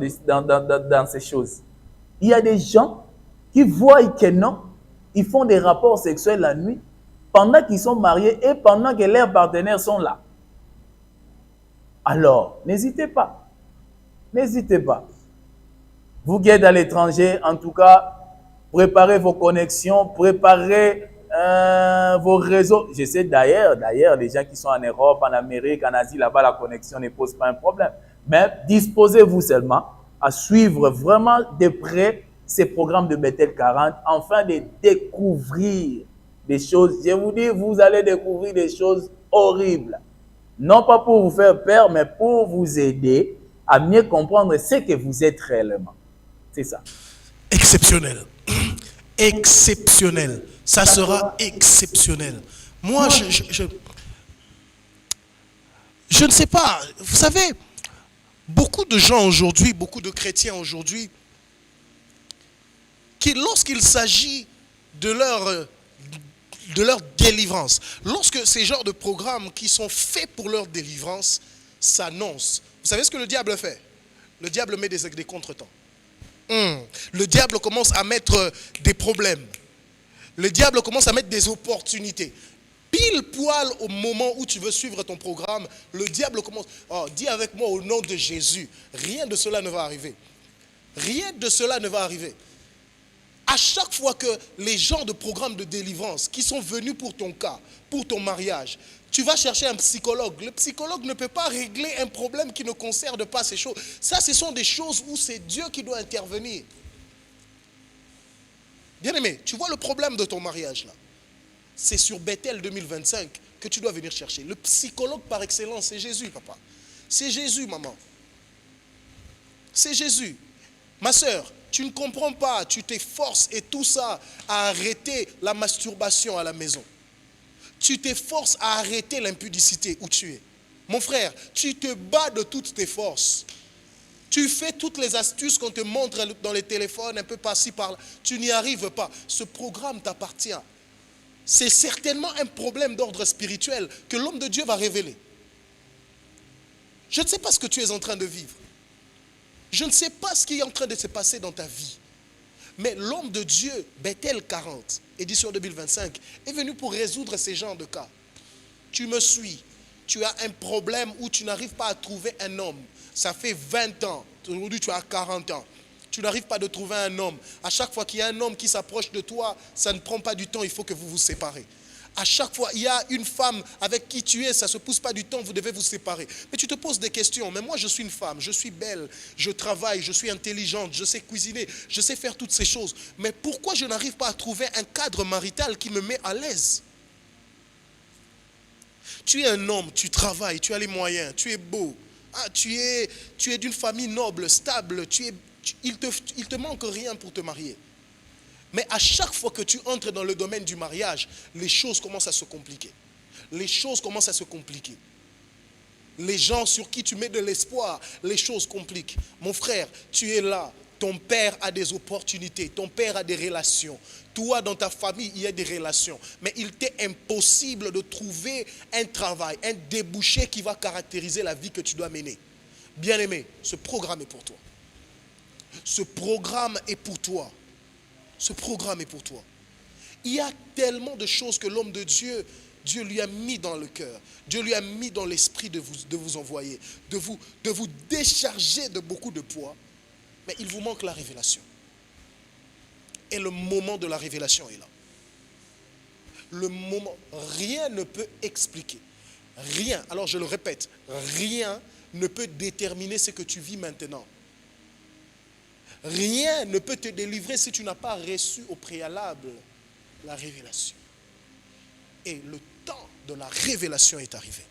[SPEAKER 2] ces choses. Il y a des gens qui voient que non, ils font des rapports sexuels la nuit pendant qu'ils sont mariés et pendant que leurs partenaires sont là. Alors, n'hésitez pas. N'hésitez pas. Vous qui êtes à l'étranger, en tout cas, préparez vos connexions, préparez vos réseaux. Je sais d'ailleurs, les gens qui sont en Europe, en Amérique, en Asie, là-bas, la connexion ne pose pas un problème. Mais disposez-vous seulement à suivre vraiment de près ces programmes de Bethel 40, afin de découvrir des choses. Je vous dis, vous allez découvrir des choses horribles. Non pas pour vous faire peur, mais pour vous aider à mieux comprendre ce que vous êtes réellement. C'est ça.
[SPEAKER 1] Exceptionnel. Exceptionnel. Ça sera exceptionnel. Moi, je ne sais pas. Vous savez, beaucoup de gens aujourd'hui, beaucoup de chrétiens aujourd'hui, qui lorsqu'il s'agit de leur délivrance, lorsque ces genres de programmes qui sont faits pour leur délivrance s'annoncent, vous savez ce que le diable fait? Le diable met des contretemps. Le diable commence à mettre des problèmes. Le diable commence à mettre des opportunités. Pile poil au moment où tu veux suivre ton programme, le diable commence. Oh, dis avec moi au nom de Jésus, rien de cela ne va arriver. Rien de cela ne va arriver. À chaque fois que les gens de programme de délivrance qui sont venus pour ton cas, pour ton mariage, tu vas chercher un psychologue. Le psychologue ne peut pas régler un problème qui ne concerne pas ces choses. Ça, ce sont des choses où c'est Dieu qui doit intervenir. Bien-aimé, tu vois le problème de ton mariage là. C'est sur Bethel 2025 que tu dois venir chercher. Le psychologue par excellence, c'est Jésus, papa. C'est Jésus, maman. C'est Jésus. Ma soeur, tu ne comprends pas, tu t'efforces et tout ça à arrêter la masturbation à la maison. Tu t'efforces à arrêter l'impudicité où tu es. Mon frère, tu te bats de toutes tes forces. Tu fais toutes les astuces qu'on te montre dans les téléphones, un peu par-ci, par-là. Tu n'y arrives pas. Ce programme t'appartient. C'est certainement un problème d'ordre spirituel que l'homme de Dieu va révéler. Je ne sais pas ce que tu es en train de vivre. Je ne sais pas ce qui est en train de se passer dans ta vie. Mais l'homme de Dieu, Bethel 40, édition 2025, est venu pour résoudre ces genres de cas. Tu me suis. Tu as un problème où tu n'arrives pas à trouver un homme. Ça fait 20 ans. Aujourd'hui, tu as 40 ans. Tu n'arrives pas à trouver un homme. À chaque fois qu'il y a un homme qui s'approche de toi, ça ne prend pas du temps, il faut que vous vous séparez. À chaque fois, il y a une femme avec qui tu es, ça ne se pousse pas du temps, vous devez vous séparer. Mais tu te poses des questions. Mais moi, je suis une femme, je suis belle, je travaille, je suis intelligente, je sais cuisiner, je sais faire toutes ces choses. Mais pourquoi je n'arrive pas à trouver un cadre marital qui me met à l'aise? Tu es un homme, tu travailles, tu as les moyens, tu es beau. Ah, tu es d'une famille noble, stable, il te manque rien pour te marier. Mais à chaque fois que tu entres dans le domaine du mariage, les choses commencent à se compliquer. Les choses commencent à se compliquer. Les gens sur qui tu mets de l'espoir, les choses compliquent. Mon frère, tu es là. Ton père a des opportunités. Ton père a des relations. Toi, dans ta famille, il y a des relations. Mais il t'est impossible de trouver un travail, un débouché qui va caractériser la vie que tu dois mener. Bien-aimé, ce programme est pour toi. Ce programme est pour toi. Ce programme est pour toi. Il y a tellement de choses que l'homme de Dieu, Dieu lui a mis dans le cœur. Dieu lui a mis dans l'esprit de vous envoyer, de vous décharger de beaucoup de poids. Mais il vous manque la révélation. Et le moment de la révélation est là. Le moment, rien ne peut expliquer. Rien, alors je le répète, rien ne peut déterminer ce que tu vis maintenant. Rien ne peut te délivrer si tu n'as pas reçu au préalable la révélation. Et le temps de la révélation est arrivé.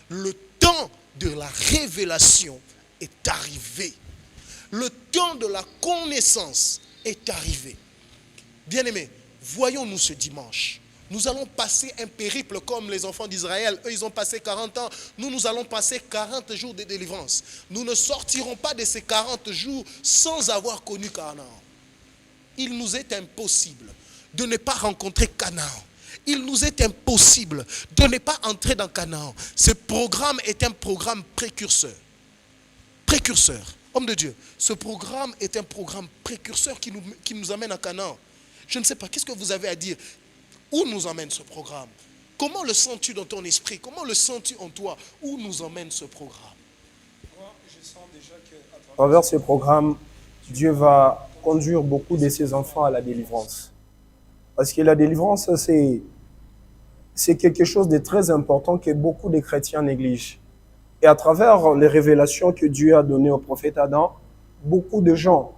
[SPEAKER 1] Le temps de la révélation est arrivé. Le temps de la connaissance est arrivé. Bien-aimés, voyons-nous ce dimanche. Nous allons passer un périple comme les enfants d'Israël. Eux, ils ont passé 40 ans. Nous allons passer 40 jours de délivrance. Nous ne sortirons pas de ces 40 jours sans avoir connu Canaan. Il nous est impossible de ne pas rencontrer Canaan. Il nous est impossible de ne pas entrer dans Canaan. Ce programme est un programme précurseur. Précurseur. Homme de Dieu, ce programme est un programme précurseur qui nous amène à Canaan. Je ne sais pas, qu'est-ce que vous avez à dire? Où nous emmène ce programme? Comment le sens-tu dans ton esprit? Comment le sens-tu en toi? Où nous emmène ce programme?
[SPEAKER 3] Moi, je sens déjà qu'à travers ce programme, Dieu va conduire beaucoup de ses enfants à la délivrance. Parce que la délivrance, c'est quelque chose de très important que beaucoup de chrétiens négligent. Et à travers les révélations que Dieu a données au prophète Adam, beaucoup de gens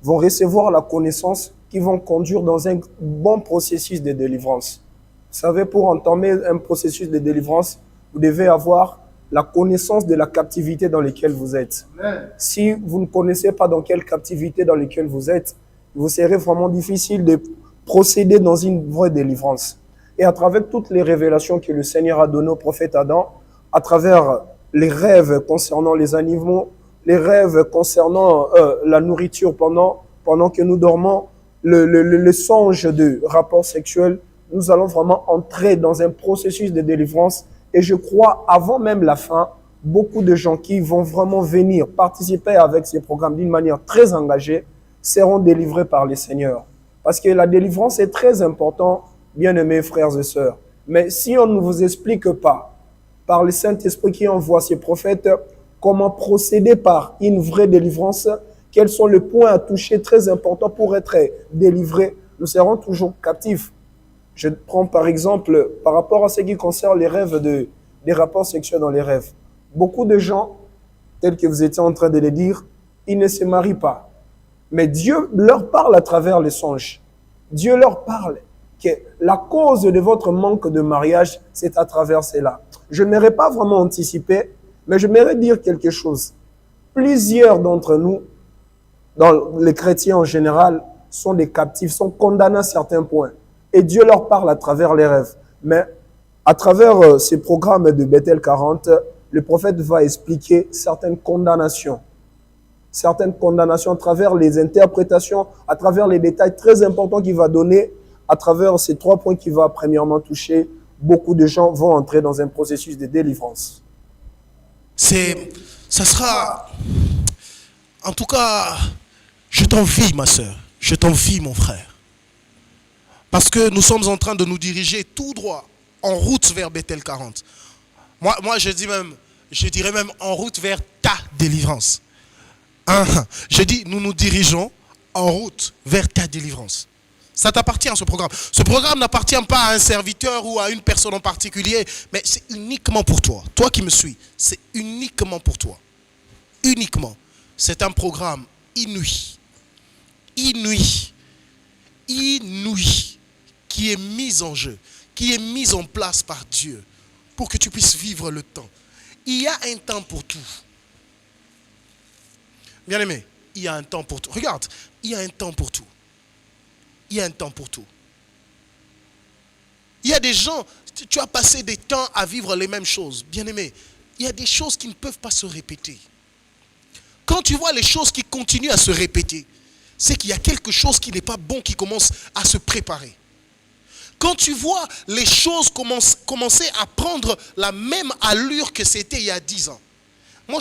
[SPEAKER 3] vont recevoir la connaissance qui vont conduire dans un bon processus de délivrance. Vous savez, pour entamer un processus de délivrance, vous devez avoir la connaissance de la captivité dans laquelle vous êtes. Amen. Si vous ne connaissez pas dans quelle captivité dans laquelle vous êtes, vous serez vraiment difficile de procéder dans une vraie délivrance. Et à travers toutes les révélations que le Seigneur a données au prophète Adam, à travers les rêves concernant les animaux, les rêves concernant la nourriture pendant que nous dormons, le songe de rapport sexuel, nous allons vraiment entrer dans un processus de délivrance. Et je crois, avant même la fin, beaucoup de gens qui vont vraiment venir participer avec ces programmes d'une manière très engagée seront délivrés par les Seigneurs. Parce que la délivrance est très importante, bien-aimés frères et sœurs. Mais si on ne vous explique pas, par le Saint-Esprit qui envoie ses prophètes, comment procéder par une vraie délivrance quels sont les points à toucher très importants pour être délivrés, nous serons toujours captifs. Je prends par exemple, par rapport à ce qui concerne les rêves, des rapports sexuels dans les rêves. Beaucoup de gens, tels que vous étiez en train de le dire, ils ne se marient pas. Mais Dieu leur parle à travers les songes. Dieu leur parle que la cause de votre manque de mariage, c'est à travers cela. Je n'aimerais pas vraiment anticiper, mais je m'aimerais dire quelque chose. Plusieurs d'entre nous, dans les chrétiens en général, sont des captifs, sont condamnés à certains points. Et Dieu leur parle à travers les rêves. Mais à travers ces programmes de Bethel 40, le prophète va expliquer certaines condamnations à travers les interprétations, à travers les détails très importants qu'il va donner, à travers ces 3 points qu'il va premièrement toucher. Beaucoup de gens vont entrer dans un processus de délivrance.
[SPEAKER 1] Ça sera, en tout cas, je t'envie ma soeur, je t'envie mon frère. Parce que nous sommes en train de nous diriger tout droit, en route vers Bethel 40. Moi je dirais même en route vers ta délivrance. Je dis, nous nous dirigeons en route vers ta délivrance. Ça t'appartient, ce programme. Ce programme n'appartient pas à un serviteur ou à une personne en particulier, mais c'est uniquement pour toi. Toi qui me suis, c'est uniquement pour toi. Uniquement. C'est un programme inouï, qui est mis en jeu, qui est mis en place par Dieu pour que tu puisses vivre le temps. Il y a un temps pour tout. Bien-aimé, il y a un temps pour tout. Regarde, il y a un temps pour tout. Il y a un temps pour tout. Il y a des gens, tu as passé des temps à vivre les mêmes choses. Bien-aimé, il y a des choses qui ne peuvent pas se répéter. Quand tu vois les choses qui continuent à se répéter, c'est qu'il y a quelque chose qui n'est pas bon qui commence à se préparer. Quand tu vois les choses commencer à prendre la même allure que c'était il y a 10 ans. Moi,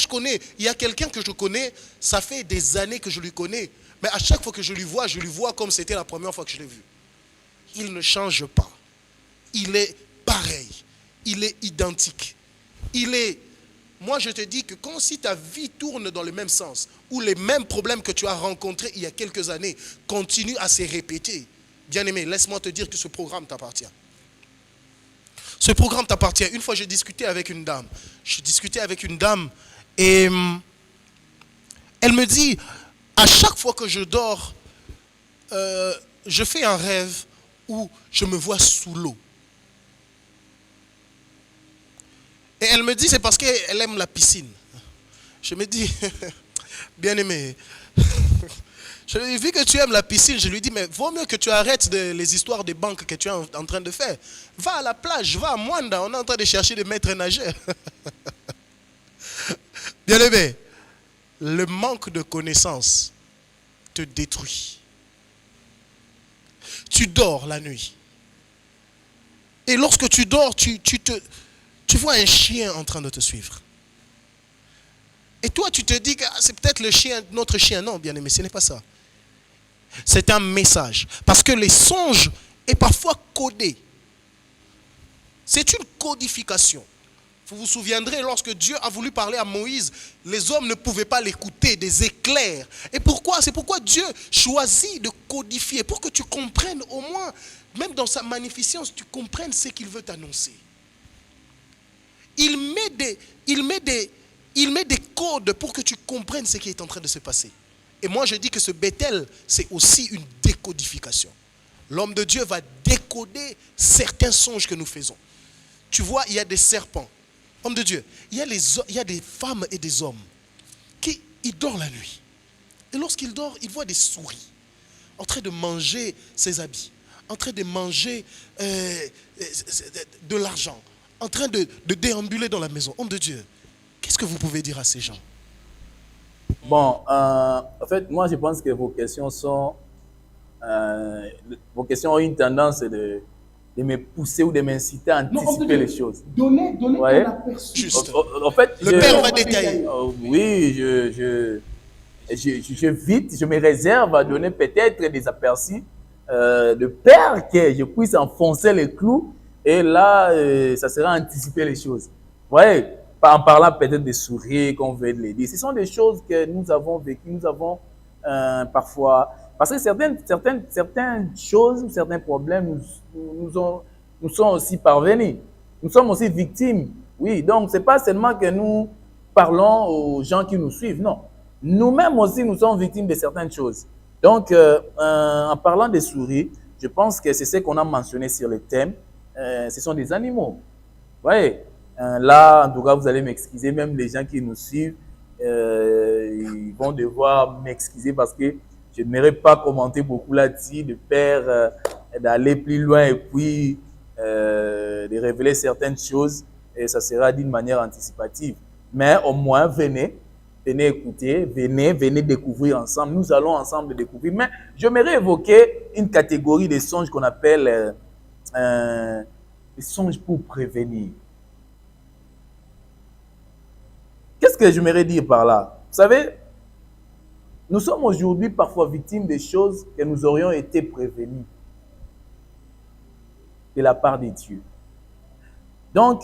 [SPEAKER 1] il y a quelqu'un que je connais, ça fait des années que je lui connais, mais à chaque fois que je lui vois comme c'était la première fois que je l'ai vu. Il ne change pas. Il est pareil. Il est identique. Moi, je te dis que si ta vie tourne dans le même sens, ou les mêmes problèmes que tu as rencontrés il y a quelques années continuent à se répéter, bien-aimé, laisse-moi te dire que ce programme t'appartient. Ce programme t'appartient. Une fois, j'ai discuté avec une dame. Et elle me dit, à chaque fois que je dors, je fais un rêve où je me vois sous l'eau. Et elle me dit, c'est parce qu'elle aime la piscine. Je me dis, bien-aimé, je lui ai dit, vu que tu aimes la piscine, je lui dis, mais vaut mieux que tu arrêtes les histoires des banques que tu es en train de faire. Va à la plage, va à Mwanda, on est en train de chercher des maîtres nageurs. Bien-aimé, le manque de connaissances te détruit. Tu dors la nuit. Et lorsque tu dors, tu vois un chien en train de te suivre. Et toi, tu te dis que c'est peut-être notre chien. Non, bien-aimé, ce n'est pas ça. C'est un message. Parce que les songes est parfois codé. C'est une codification. Vous vous souviendrez, lorsque Dieu a voulu parler à Moïse, les hommes ne pouvaient pas l'écouter, des éclairs. Et pourquoi? C'est pourquoi Dieu choisit de codifier, pour que tu comprennes au moins, même dans sa magnificence, tu comprennes ce qu'il veut t'annoncer. Il met des codes pour que tu comprennes ce qui est en train de se passer. Et moi, je dis que ce Bethel, c'est aussi une décodification. L'homme de Dieu va décoder certains songes que nous faisons. Tu vois, il y a des serpents. Homme de Dieu, il y a des femmes et des hommes qui dorment la nuit. Et lorsqu'ils dorment, ils voient des souris en train de manger ses habits, en train de manger de l'argent, en train de déambuler dans la maison. Homme de Dieu, qu'est-ce que vous pouvez dire à ces gens?
[SPEAKER 2] Bon, en fait, moi, je pense que vos questions ont une tendance de me pousser ou de m'inciter à anticiper les choses.
[SPEAKER 4] Donnez
[SPEAKER 2] Ouais.
[SPEAKER 4] un aperçu.
[SPEAKER 1] Juste.
[SPEAKER 2] En fait,
[SPEAKER 1] Le Père va détailler.
[SPEAKER 2] Oui, je me réserve à donner peut-être des aperçus de peur que je puisse enfoncer les clous et là, ça sera anticiper les choses. Vous voyez, en parlant peut-être des souris, qu'on veut les dire. Ce sont des choses que nous avons vécues, nous avons parfois. Parce que certaines choses, certains problèmes nous sont aussi parvenus. Nous sommes aussi victimes. Oui, donc ce n'est pas seulement que nous parlons aux gens qui nous suivent, non. Nous-mêmes aussi, nous sommes victimes de certaines choses. Donc, en parlant des souris, je pense que c'est ce qu'on a mentionné sur le thème. Ce sont des animaux. Vous voyez, là, en tout cas, vous allez m'excuser, même les gens qui nous suivent, ils vont devoir m'excuser parce que je n'aimerais pas commenter beaucoup là-dessus, de peur d'aller plus loin et puis de révéler certaines choses, et ça sera d'une manière anticipative. Mais au moins, venez écouter, venez découvrir ensemble. Nous allons ensemble découvrir. Mais j'aimerais évoquer une catégorie de songes qu'on appelle les songes pour prévenir. Qu'est-ce que j'aimerais dire par là? Vous savez, nous sommes aujourd'hui parfois victimes des choses que nous aurions été prévenus de la part de Dieu. Donc,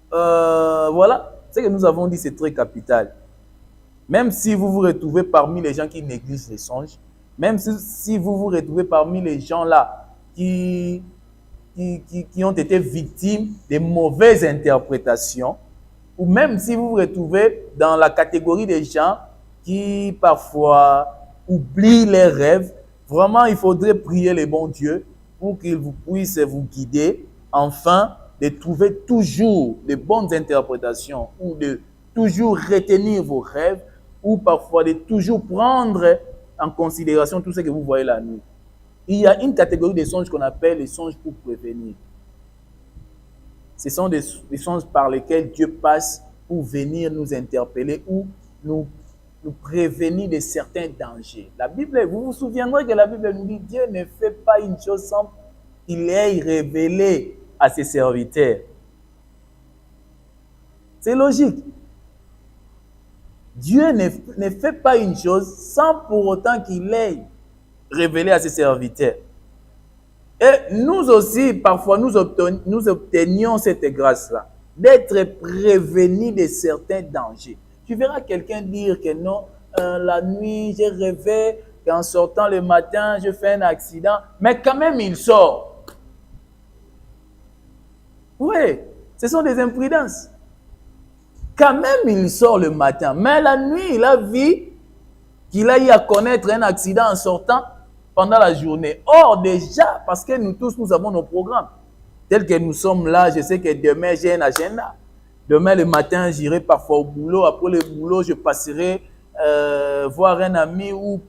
[SPEAKER 2] voilà, ce que nous avons dit, c'est très capital. Même si vous vous retrouvez parmi les gens qui négligent les songes, même si vous vous retrouvez parmi les gens là qui ont été victimes de mauvaises interprétations, ou même si vous vous retrouvez dans la catégorie des gens qui parfois oublient leurs rêves, vraiment il faudrait prier le bon Dieu pour qu'il vous puisse vous guider, afin de trouver toujours de bonnes interprétations, ou de toujours retenir vos rêves, ou parfois de toujours prendre en considération tout ce que vous voyez la nuit. Il y a une catégorie de songes qu'on appelle les songes pour prévenir. Ce sont des songes par lesquels Dieu passe pour venir nous interpeller ou nous prévenir de certains dangers. La Bible, vous vous souviendrez que la Bible nous dit Dieu ne fait pas une chose sans qu'il ait révélé à ses serviteurs. C'est logique. Dieu ne fait pas une chose sans pour autant qu'il ait révélé à ses serviteurs. Et nous aussi, parfois, nous obtenions cette grâce-là, d'être prévenus de certains dangers. Tu verras quelqu'un dire que non, la nuit, j'ai rêvé qu'en sortant le matin, je fais un accident, mais quand même, il sort. Oui, ce sont des imprudences. Quand même, il sort le matin, mais la nuit, il a vu qu'il a eu à connaître un accident en sortant pendant la journée. Or, déjà, parce que nous tous, nous avons nos programmes. Tel que nous sommes là, je sais que demain, j'ai un agenda. Demain, le matin, j'irai parfois au boulot. Après le boulot, je passerai voir un ami ou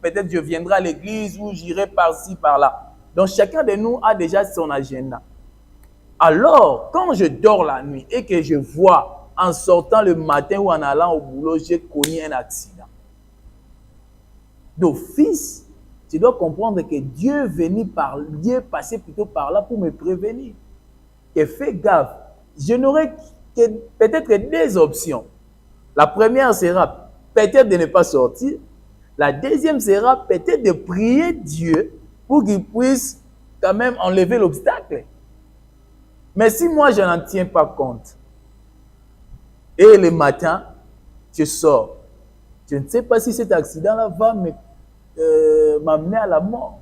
[SPEAKER 2] peut-être je viendrai à l'église ou j'irai par-ci, par-là. Donc, chacun de nous a déjà son agenda. Alors, quand je dors la nuit et que je vois en sortant le matin ou en allant au boulot, j'ai connu un accident. D'office, tu dois comprendre que Dieu est passé plutôt par là pour me prévenir. Et fais gaffe, je n'aurai que peut-être deux options. La première sera peut-être de ne pas sortir. La deuxième sera peut-être de prier Dieu pour qu'il puisse quand même enlever l'obstacle. Mais si moi je n'en tiens pas compte, et le matin, je sors, je ne sais pas si cet accident-là va m'amener à la mort,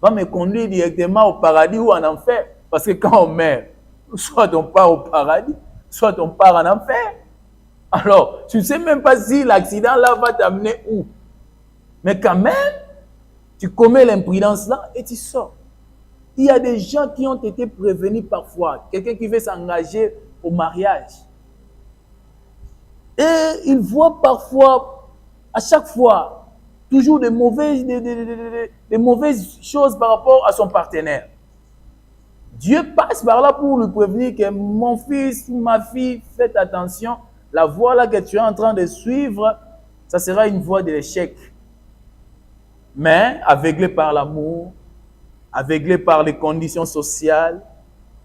[SPEAKER 2] va me conduire directement au paradis ou en enfer. Parce que quand on meurt, soit on part au paradis, soit on part en enfer. Alors, tu ne sais même pas si l'accident-là va t'amener où. Mais quand même, tu commets l'imprudence-là et tu sors. Il y a des gens qui ont été prévenus parfois. Quelqu'un qui veut s'engager au mariage. Et il voit parfois, à chaque fois, toujours des mauvaises choses par rapport à son partenaire. Dieu passe par là pour lui prévenir que mon fils ou ma fille, faites attention, la voie là que tu es en train de suivre, ça sera une voie de l'échec. Mais aveuglé par l'amour, aveuglé par les conditions sociales,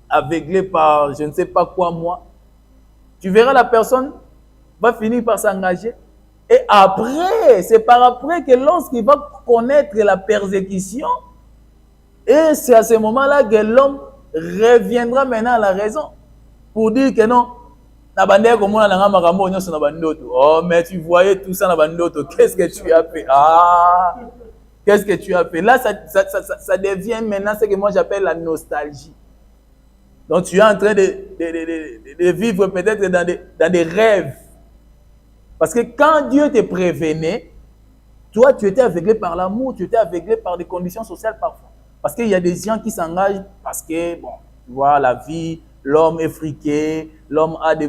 [SPEAKER 2] aveuglé par je ne sais pas quoi moi, tu verras la personne va finir par s'engager. Et après, c'est par après que lorsqu'il va connaître la persécution, et c'est à ce moment-là que l'homme reviendra maintenant à la raison pour dire que non, Oh, mais tu voyais tout ça dans Bandoto. Qu'est-ce que tu as fait? Ah, qu'est-ce que tu as fait? Là, ça devient maintenant ce que moi j'appelle la nostalgie. Donc, tu es en train de vivre peut-être dans des rêves. Parce que quand Dieu te prévenait, toi, tu étais aveuglé par l'amour, tu étais aveuglé par des conditions sociales parfois. Parce qu'il y a des gens qui s'engagent parce que, bon, tu vois, la vie, l'homme est friqué, l'homme a de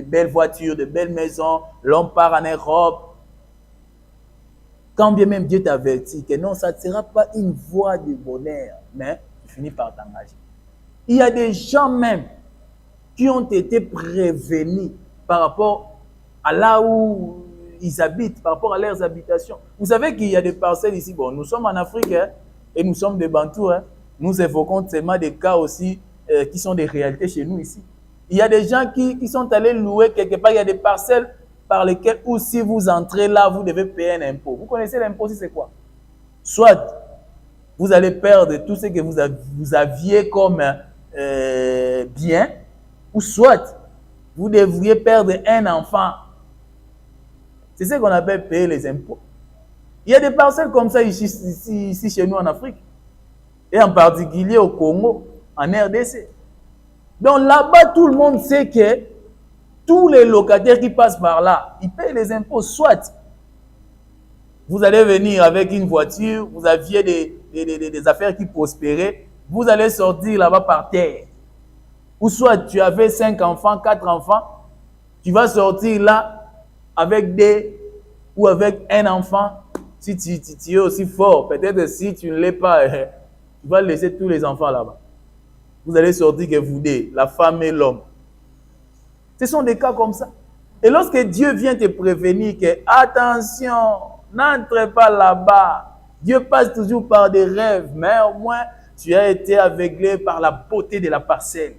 [SPEAKER 2] belles voitures, de belles maisons, l'homme part en Europe. Quand bien même Dieu t'avertit que non, ça ne sera pas une voie de bonheur, mais tu finis par t'engager. Il y a des gens même qui ont été prévenus par rapport à là où ils habitent, par rapport à leurs habitations. Vous savez qu'il y a des parcelles ici. Bon, nous sommes en Afrique hein, et nous sommes des Bantous. Hein. Nous évoquons seulement des cas aussi qui sont des réalités chez nous ici. Il y a des gens qui sont allés louer quelque part. Il y a des parcelles par lesquelles, ou si vous entrez là, vous devez payer un impôt. Vous connaissez l'impôt, c'est quoi? Soit vous allez perdre tout ce que vous aviez comme bien, ou soit vous devriez perdre un enfant. C'est ce qu'on appelle payer les impôts. Il y a des parcelles comme ça ici chez nous en Afrique, et en particulier au Congo, en RDC. Donc là-bas, tout le monde sait que tous les locataires qui passent par là, ils payent les impôts. Soit vous allez venir avec une voiture, vous aviez des affaires qui prospéraient, vous allez sortir là-bas par terre. Ou soit tu avais 5 enfants, 4 enfants, tu vas sortir là avec ou avec un enfant. Si tu es aussi fort, peut-être si tu ne l'es pas, tu vas laisser tous les enfants là-bas. Vous allez sortir que vous deux, la femme et l'homme. Ce sont des cas comme ça. Et lorsque Dieu vient te prévenir que, attention, n'entre pas là-bas. Dieu passe toujours par des rêves, mais au moins, tu as été aveuglé par la beauté de la parcelle.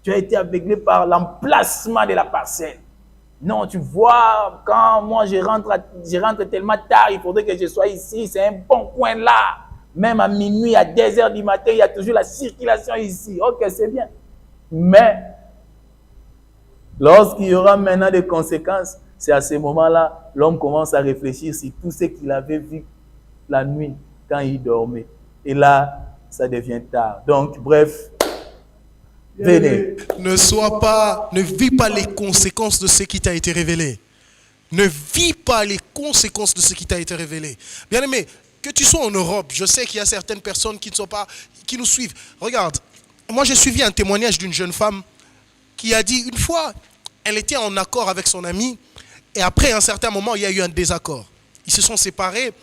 [SPEAKER 2] Tu as été aveuglé par l'emplacement de la parcelle. Non, tu vois, quand moi je rentre tellement tard, il faudrait que je sois ici, c'est un bon coin là. Même à minuit, à 2h du matin, il y a toujours la circulation ici. Ok, c'est bien. Mais, lorsqu'il y aura maintenant des conséquences, c'est à ce moment-là, l'homme commence à réfléchir sur tout ce qu'il avait vu la nuit quand il dormait. Et là, ça devient tard. Donc, bref, venez.
[SPEAKER 1] Ne vis pas les conséquences de ce qui t'a été révélé. Ne vis pas les conséquences de ce qui t'a été révélé. Bien-aimé, que tu sois en Europe, je sais qu'il y a certaines personnes qui nous suivent. Regarde, moi j'ai suivi un témoignage d'une jeune femme qui a dit une fois, elle était en accord avec son ami et après un certain moment, il y a eu un désaccord. Ils se sont séparés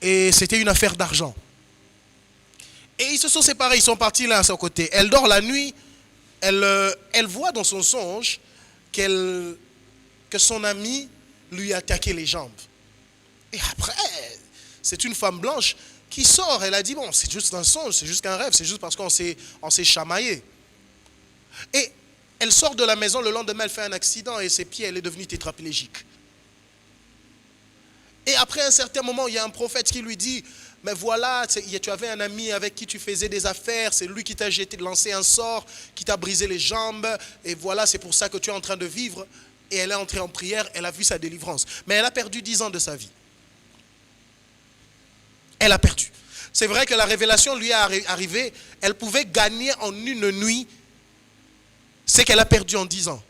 [SPEAKER 1] et c'était une affaire d'argent. Et ils se sont séparés, ils sont partis l'un à son côté. Elle dort la nuit, elle voit dans son songe que son ami lui a attaqué les jambes. Et après, c'est une femme blanche qui sort. Elle a dit, bon, c'est juste un songe, c'est juste un rêve, c'est juste parce qu'on s'est chamaillé. Et elle sort de la maison, le lendemain, elle fait un accident et ses pieds, elle est devenue tétraplégique. Et après un certain moment, il y a un prophète qui lui dit, mais voilà, tu avais un ami avec qui tu faisais des affaires, c'est lui qui t'a lancé un sort, qui t'a brisé les jambes, et voilà, c'est pour ça que tu es en train de vivre. Et elle est entrée en prière, elle a vu sa délivrance. Mais elle a perdu 10 ans de sa vie. Elle a perdu. C'est vrai que la révélation lui est arrivée, elle pouvait gagner en une nuit ce qu'elle a perdu en 10 ans.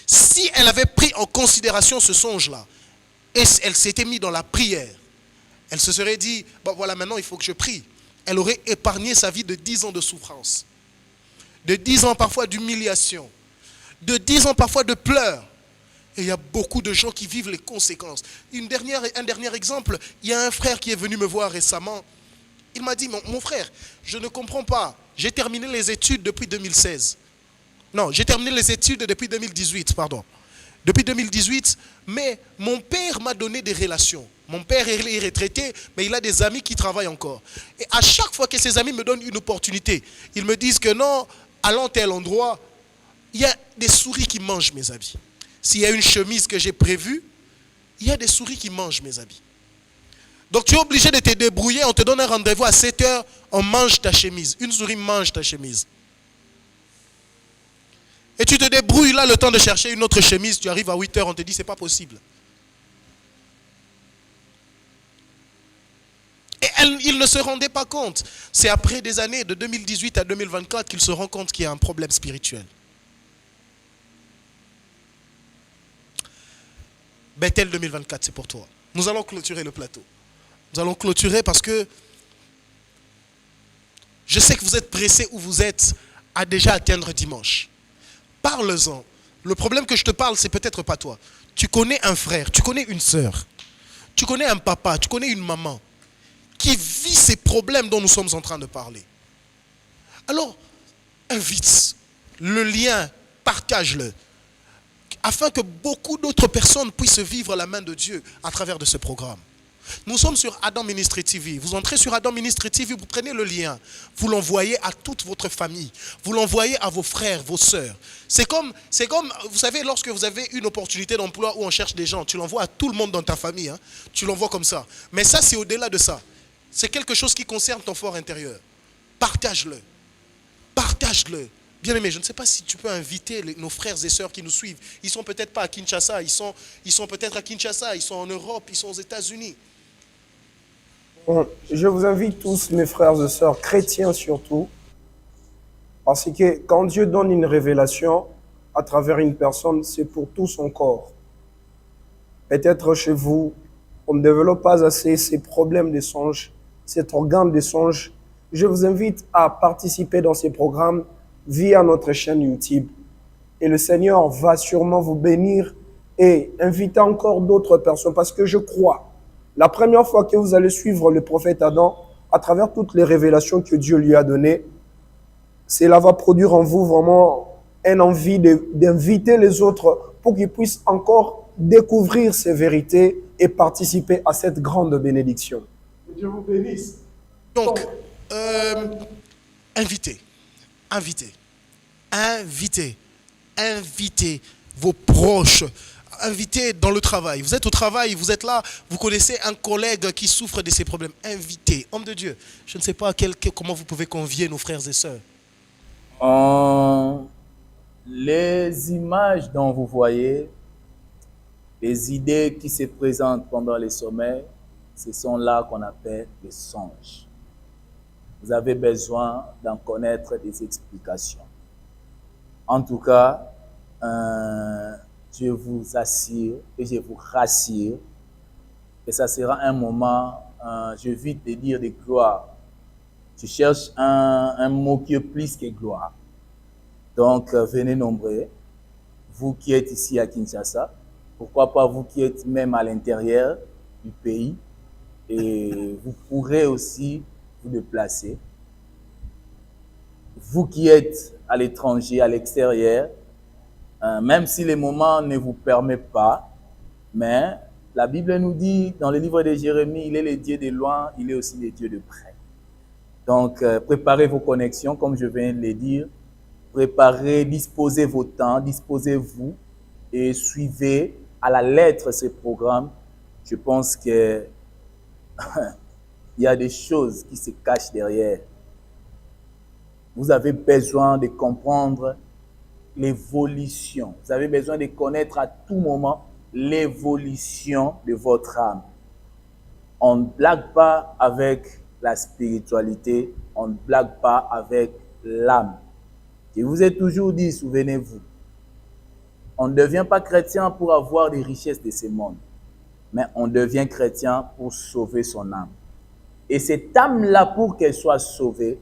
[SPEAKER 1] Si elle avait pris en considération ce songe-là, et elle s'était mise dans la prière, elle se serait dit, bon voilà, maintenant il faut que je prie. Elle aurait épargné sa vie de 10 ans de souffrance, de 10 ans parfois d'humiliation, de 10 ans parfois de pleurs. Et il y a beaucoup de gens qui vivent les conséquences. Un dernier exemple, il y a un frère qui est venu me voir récemment. Il m'a dit, mon frère, je ne comprends pas. J'ai terminé les études depuis 2016. Non, j'ai terminé les études depuis 2018, pardon. Depuis 2018, mais mon père m'a donné des relations. Mon père est retraité, mais il a des amis qui travaillent encore. Et à chaque fois que ces amis me donnent une opportunité, ils me disent que non, allons tel endroit, il y a des souris qui mangent mes habits. S'il y a une chemise que j'ai prévue, il y a des souris qui mangent mes habits. Donc tu es obligé de te débrouiller, on te donne un rendez-vous à 7h, on mange ta chemise. Une souris mange ta chemise. Et tu te débrouilles là le temps de chercher une autre chemise. Tu arrives à 8 heures, on te dit c'est pas possible. Et il ne se rendait pas compte. C'est après des années, de 2018 à 2024, qu'il se rend compte qu'il y a un problème spirituel. Bethel 2024, c'est pour toi. Nous allons clôturer le plateau. Nous allons clôturer parce que je sais que vous êtes pressés où vous êtes à déjà atteindre dimanche. Parle-en. Le problème que je te parle, c'est peut-être pas toi. Tu connais un frère, tu connais une sœur, tu connais un papa, tu connais une maman qui vit ces problèmes dont nous sommes en train de parler. Alors, invite le lien, partage-le, afin que beaucoup d'autres personnes puissent vivre la main de Dieu à travers de ce programme. Nous sommes sur Adam Ministry TV. Vous entrez sur Adam Ministry TV, vous prenez le lien, vous l'envoyez à toute votre famille, vous l'envoyez à vos frères, vos sœurs. C'est comme, vous savez, lorsque vous avez une opportunité d'emploi où on cherche des gens, tu l'envoies à tout le monde dans ta famille, hein, tu l'envoies comme ça. Mais ça, c'est au-delà de ça. C'est quelque chose qui concerne ton fort intérieur. Partage-le. Partage-le. Bien-aimé, je ne sais pas si tu peux inviter nos frères et sœurs qui nous suivent. Ils ne sont peut-être pas à Kinshasa, ils sont peut-être à Kinshasa, ils sont en Europe, ils sont aux États-Unis.
[SPEAKER 3] Bon, je vous invite tous, mes frères et sœurs, chrétiens surtout, parce que quand Dieu donne une révélation à travers une personne, c'est pour tout son corps. Peut-être chez vous, on ne développe pas assez ces problèmes des songes, cet organe des songes. Je vous invite à participer dans ces programmes via notre chaîne YouTube. Et le Seigneur va sûrement vous bénir et inviter encore d'autres personnes, parce que je crois, la première fois que vous allez suivre le prophète Adam, à travers toutes les révélations que Dieu lui a données, cela va produire en vous vraiment une envie d'inviter les autres pour qu'ils puissent encore découvrir ces vérités et participer à cette grande bénédiction. Que Dieu vous bénisse.
[SPEAKER 1] Donc, invitez vos proches, invitez dans le travail. Vous êtes au travail, vous êtes là, vous connaissez un collègue qui souffre de ces problèmes. Invitez, homme de Dieu. Je ne sais pas comment vous pouvez convier nos frères et sœurs.
[SPEAKER 2] Les images dont vous voyez, les idées qui se présentent pendant les sommeils, ce sont là qu'on appelle les songes. Vous avez besoin d'en connaître des explications. En tout cas, je vous assure et je vous rassure que ça sera un moment, j'évite de dire de gloire. Je cherche un mot qui est plus que gloire. Donc, venez nombreux, vous qui êtes ici à Kinshasa, pourquoi pas vous qui êtes même à l'intérieur du pays, et vous pourrez aussi vous déplacer. Vous qui êtes à l'étranger, à l'extérieur, même si les moments ne vous permettent pas, mais la Bible nous dit dans le livre de Jérémie, il est le Dieu de loin, il est aussi le Dieu de près. Donc, préparez vos connexions, comme je viens de le dire. Préparez, disposez vos temps, disposez-vous et suivez à la lettre ce programme. Je pense que il y a des choses qui se cachent derrière. Vous avez besoin de comprendre l'évolution. Vous avez besoin de connaître à tout moment l'évolution de votre âme. On ne blague pas avec la spiritualité, on ne blague pas avec l'âme. Je vous ai toujours dit, souvenez-vous, on ne devient pas chrétien pour avoir les richesses de ce monde, mais on devient chrétien pour sauver son âme. Et cette âme-là, pour qu'elle soit sauvée,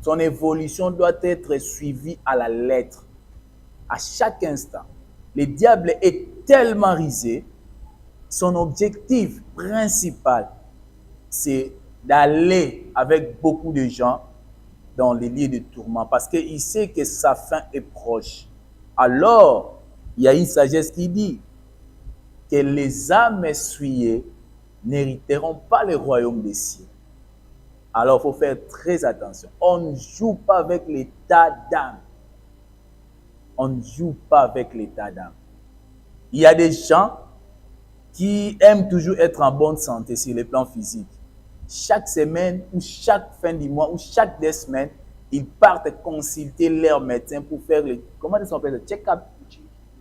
[SPEAKER 2] son évolution doit être suivie à la lettre, à chaque instant. Le diable est tellement rusé, son objectif principal, c'est d'aller avec beaucoup de gens dans les lieux de tourment, parce qu'il sait que sa fin est proche. Alors, il y a une sagesse qui dit que les âmes essuyées n'hériteront pas le royaume des cieux. Alors, il faut faire très attention. On ne joue pas avec l'état d'âme. On ne joue pas avec l'état d'âme. Il y a des gens qui aiment toujours être en bonne santé sur le plan physique. Chaque semaine ou chaque fin du mois ou chaque 2 semaines, ils partent consulter leur médecin pour faire le, comment ça s'appelle, le check-up,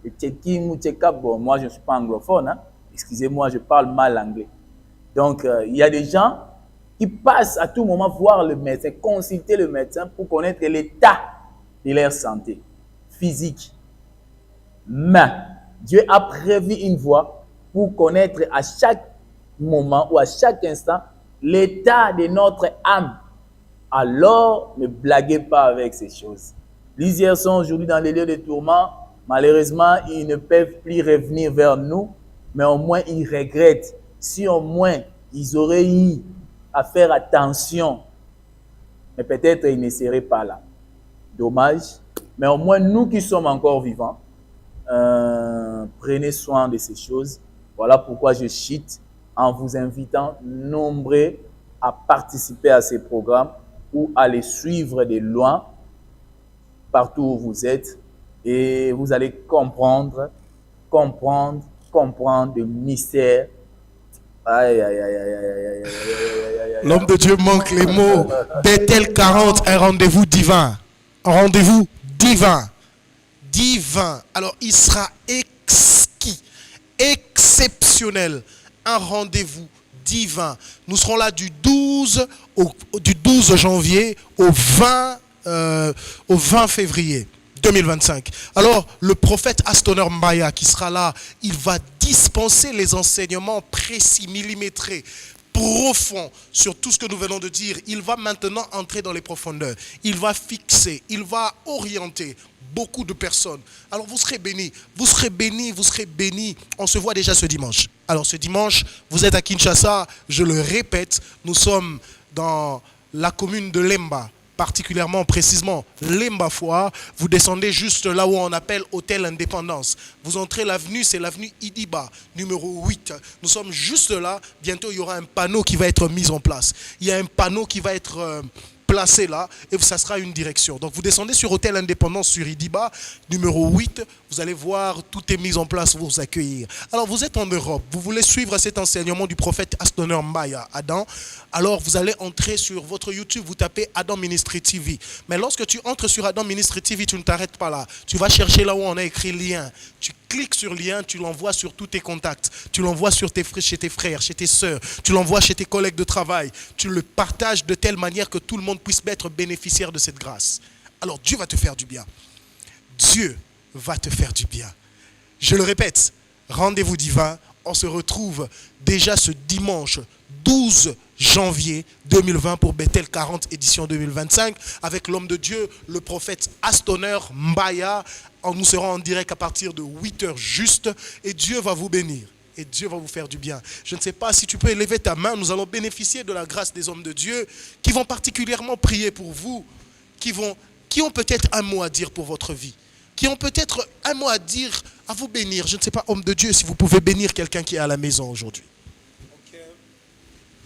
[SPEAKER 2] le checking ou check-up. Bon, moi, je ne suis pas anglophone, hein. Excusez-moi, je parle mal anglais. Donc, il y a des gens qui passent à tout moment voir le médecin, consulter le médecin pour connaître l'état de leur santé physique. Mais Dieu a prévu une voie pour connaître à chaque moment ou à chaque instant l'état de notre âme. Alors, ne blaguez pas avec ces choses. Les hier sont aujourd'hui dans les lieux de tourment. Malheureusement, ils ne peuvent plus revenir vers nous, mais au moins ils regrettent. Si au moins ils auraient eu à faire attention, mais peut-être ils ne seraient pas là. Dommage. Mais au moins nous qui sommes encore vivants, prenez soin de ces choses. Voilà pourquoi je chite en vous invitant nombreux à participer à ces programmes ou à les suivre de loin partout où vous êtes, et vous allez comprendre le mystère. Aïe, aïe, aïe, aïe, aïe, aïe, aïe, aïe.
[SPEAKER 1] L'homme de Dieu manque les mots. Bethel 40, un rendez-vous divin. Un rendez-vous divin. Divin. Alors, il sera exquis, exceptionnel. Un rendez-vous divin. Nous serons là du 12 janvier au 20 février 2025. Alors, le prophète Astoneur Mbaya qui sera là, il va dispenser les enseignements précis, millimétrés, profonds sur tout ce que nous venons de dire. Il va maintenant entrer dans les profondeurs. Il va fixer, il va orienter beaucoup de personnes. Alors vous serez bénis, vous serez bénis, vous serez bénis. On se voit déjà ce dimanche. Alors ce dimanche, vous êtes à Kinshasa, je le répète, nous sommes dans la commune de Lemba, particulièrement précisément Lemba Foire. Vous descendez juste là où on appelle Hôtel Indépendance. Vous entrez l'avenue, c'est l'avenue Idiba, numéro 8. Nous sommes juste là. Bientôt, il y aura un panneau qui va être mis en place. Il y a un panneau qui va être placé là et ça sera une direction. Donc vous descendez sur Hôtel Indépendance sur Idiba, numéro 8. Vous allez voir, tout est mis en place pour vous accueillir. Alors vous êtes en Europe, vous voulez suivre cet enseignement du prophète Astoneur Mbaya, Adam. Alors vous allez entrer sur votre YouTube, vous tapez Adam Ministry TV. Mais lorsque tu entres sur Adam Ministry TV, tu ne t'arrêtes pas là. Tu vas chercher là où on a écrit lien. Tu cliques sur lien, tu l'envoies sur tous tes contacts. Tu l'envoies sur chez tes frères, chez tes sœurs. Tu l'envoies chez tes collègues de travail. Tu le partages de telle manière que tout le monde puisse être bénéficiaire de cette grâce. Alors Dieu va te faire du bien. Dieu va te faire du bien. Je le répète, rendez-vous divin. On se retrouve déjà ce dimanche 12 janvier 2020 pour Bethel 40 édition 2025 avec l'homme de Dieu, le prophète Astoneur Mbaya. Nous serons en direct à partir de 8h juste et Dieu va vous bénir. Et Dieu va vous faire du bien. Je ne sais pas si tu peux élever ta main. Nous allons bénéficier de la grâce des hommes de Dieu qui vont particulièrement prier pour vous, qui ont peut-être un mot à dire pour votre vie, qui ont peut-être un mot à dire, à vous bénir. Je ne sais pas, homme de Dieu, si vous pouvez bénir quelqu'un qui est à la maison aujourd'hui.
[SPEAKER 3] Ok.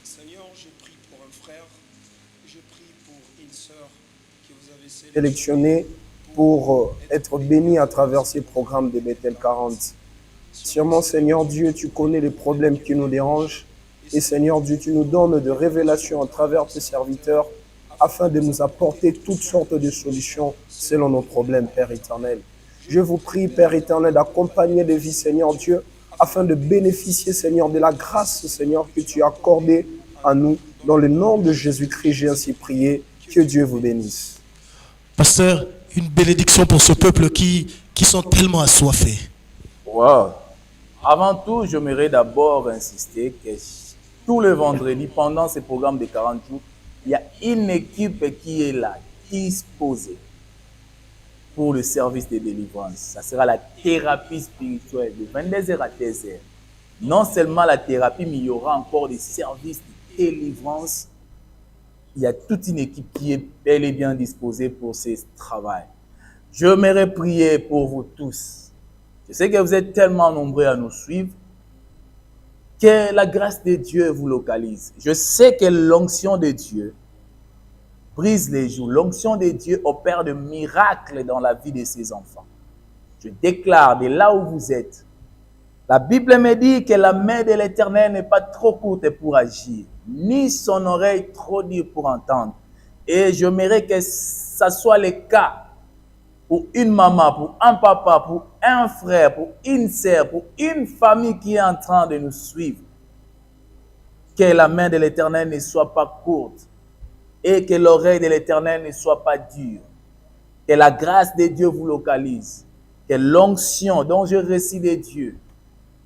[SPEAKER 3] Seigneur, je prie pour un frère, je prie pour une sœur que vous avez sélectionné pour être béni à travers ces programmes de Bethel 40. Sûrement, Seigneur Dieu, tu connais les problèmes qui nous dérangent. Et Seigneur Dieu, tu nous donnes de révélations à travers tes serviteurs afin de nous apporter toutes sortes de solutions selon nos problèmes, Père éternel. Je vous prie, Père éternel, d'accompagner les vies, Seigneur Dieu, afin de bénéficier, Seigneur, de la grâce, Seigneur, que tu as accordée à nous. Dans le nom de Jésus-Christ, j'ai ainsi prié. Que Dieu vous bénisse.
[SPEAKER 1] Pasteur, une bénédiction pour ce peuple qui sont tellement assoiffés.
[SPEAKER 2] Wow. Avant tout, j'aimerais d'abord insister que tous les vendredis, pendant ces programmes de 40 jours, il y a une équipe qui est là, disposée pour le service de délivrance. Ça sera la thérapie spirituelle de 22h à 13h. Non seulement la thérapie, mais il y aura encore des services de délivrance. Il y a toute une équipe qui est bel et bien disposée pour ce travail. J'aimerais prier pour vous tous. Je sais que vous êtes tellement nombreux à nous suivre que la grâce de Dieu vous localise. Je sais que l'onction de Dieu brise les joues. L'onction de Dieu opère de miracles dans la vie de ses enfants. Je déclare de là où vous êtes, la Bible me dit que la main de l'Éternel n'est pas trop courte pour agir, ni son oreille trop dure pour entendre. Et j'aimerais que ça soit le cas pour une maman, pour un papa, pour un frère, pour une sœur, pour une famille qui est en train de nous suivre, que la main de l'Éternel ne soit pas courte et que l'oreille de l'Éternel ne soit pas dure. Que la grâce de Dieu vous localise. Que l'onction dont je récite de Dieu,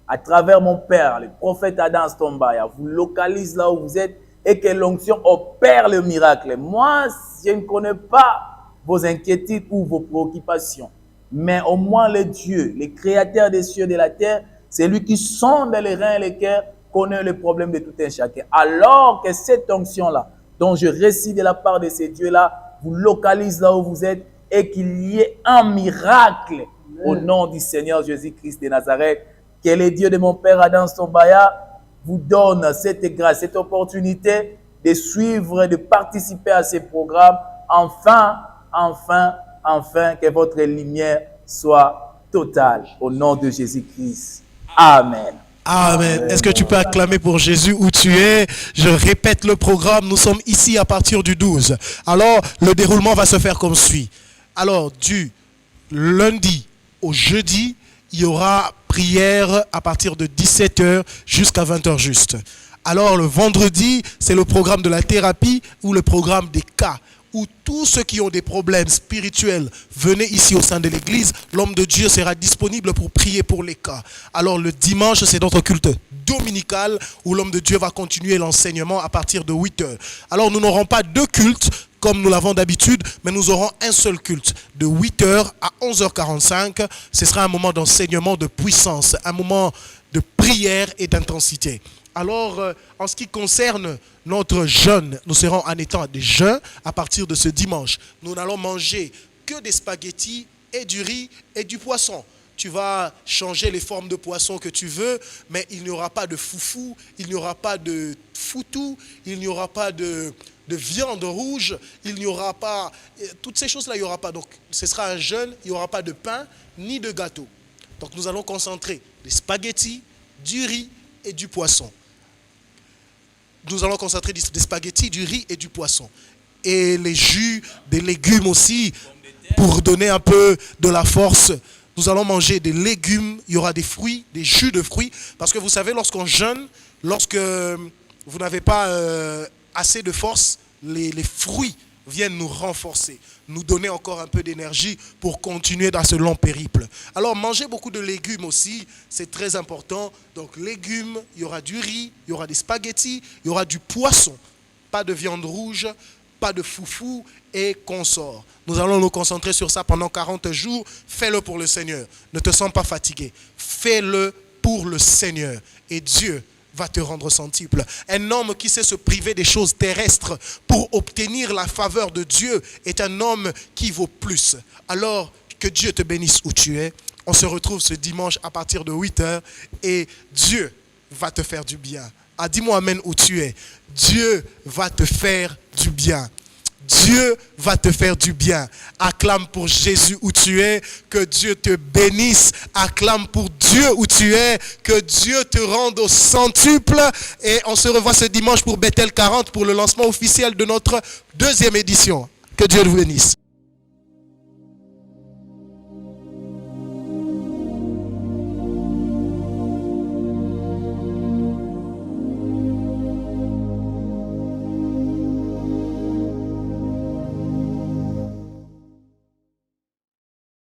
[SPEAKER 2] à travers mon Père, le prophète Adam Stombaya, vous localise là où vous êtes et que l'onction opère le miracle. Moi, je ne connais pas vos inquiétudes ou vos préoccupations, mais au moins le Dieu, le créateur des cieux et de la terre, c'est lui qui sonde les reins et les cœurs, connaît le problème de tout un chacun. Alors que cette onction-là, dont je récite de la part de ces dieux-là, vous localise là où vous êtes et qu'il y ait un miracle au nom du Seigneur Jésus-Christ de Nazareth. Que le Dieu de mon Père Adam Stombaya vous donne cette grâce, cette opportunité de suivre, de participer à ces programmes. Enfin, que votre lumière soit totale au nom de Jésus-Christ. Amen.
[SPEAKER 1] Amen. Est-ce que tu peux acclamer pour Jésus où tu es? Je répète le programme. Nous sommes ici à partir du 12. Alors, le déroulement va se faire comme suit. Alors, du lundi au jeudi, il y aura prière à partir de 17h jusqu'à 20h juste. Alors, le vendredi, c'est le programme de la thérapie ou le programme des cas, où tous ceux qui ont des problèmes spirituels, venez ici au sein de l'église. L'homme de Dieu sera disponible pour prier pour les cas. Alors le dimanche, c'est notre culte dominical où l'homme de Dieu va continuer l'enseignement à partir de 8h. Alors nous n'aurons pas deux cultes comme nous l'avons d'habitude, mais nous aurons un seul culte de 8h à 11h45. Ce sera un moment d'enseignement de puissance, un moment de prière et d'intensité. Alors, en ce qui concerne notre jeûne, nous serons en étant des jeûnes à partir de ce dimanche. Nous n'allons manger que des spaghettis et du riz et du poisson. Tu vas changer les formes de poisson que tu veux, mais il n'y aura pas de foufou, il n'y aura pas de foutou, il n'y aura pas de viande rouge, il n'y aura pas... Toutes ces choses-là, il n'y aura pas. Donc, ce sera un jeûne, il n'y aura pas de pain ni de gâteau. Donc, nous allons concentrer des spaghettis, du riz et du poisson. Nous allons concentrer des spaghettis, du riz et du poisson. Et les jus, des légumes aussi, pour donner un peu de la force. Nous allons manger des légumes, il y aura des fruits, des jus de fruits. Parce que vous savez, lorsqu'on jeûne, lorsque vous n'avez pas assez de force, les fruits viennent nous renforcer, nous donner encore un peu d'énergie pour continuer dans ce long périple. Alors, mangez beaucoup de légumes aussi, c'est très important. Donc, légumes, il y aura du riz, il y aura des spaghettis, il y aura du poisson, pas de viande rouge, pas de foufou et consorts. Nous allons nous concentrer sur ça pendant 40 jours. Fais-le pour le Seigneur. Ne te sens pas fatigué. Fais-le pour le Seigneur. Et Dieu va te rendre centuple. Un homme qui sait se priver des choses terrestres pour obtenir la faveur de Dieu est un homme qui vaut plus. Alors, que Dieu te bénisse où tu es. On se retrouve ce dimanche à partir de 8h et Dieu va te faire du bien. Ah, dis-moi amen où tu es. Dieu va te faire du bien. Dieu va te faire du bien. Acclame pour Jésus où tu es. Que Dieu te bénisse. Acclame pour Dieu où tu es. Que Dieu te rende au centuple. Et on se revoit ce dimanche pour Bethel 40 pour le lancement officiel de notre 2e édition. Que Dieu vous bénisse.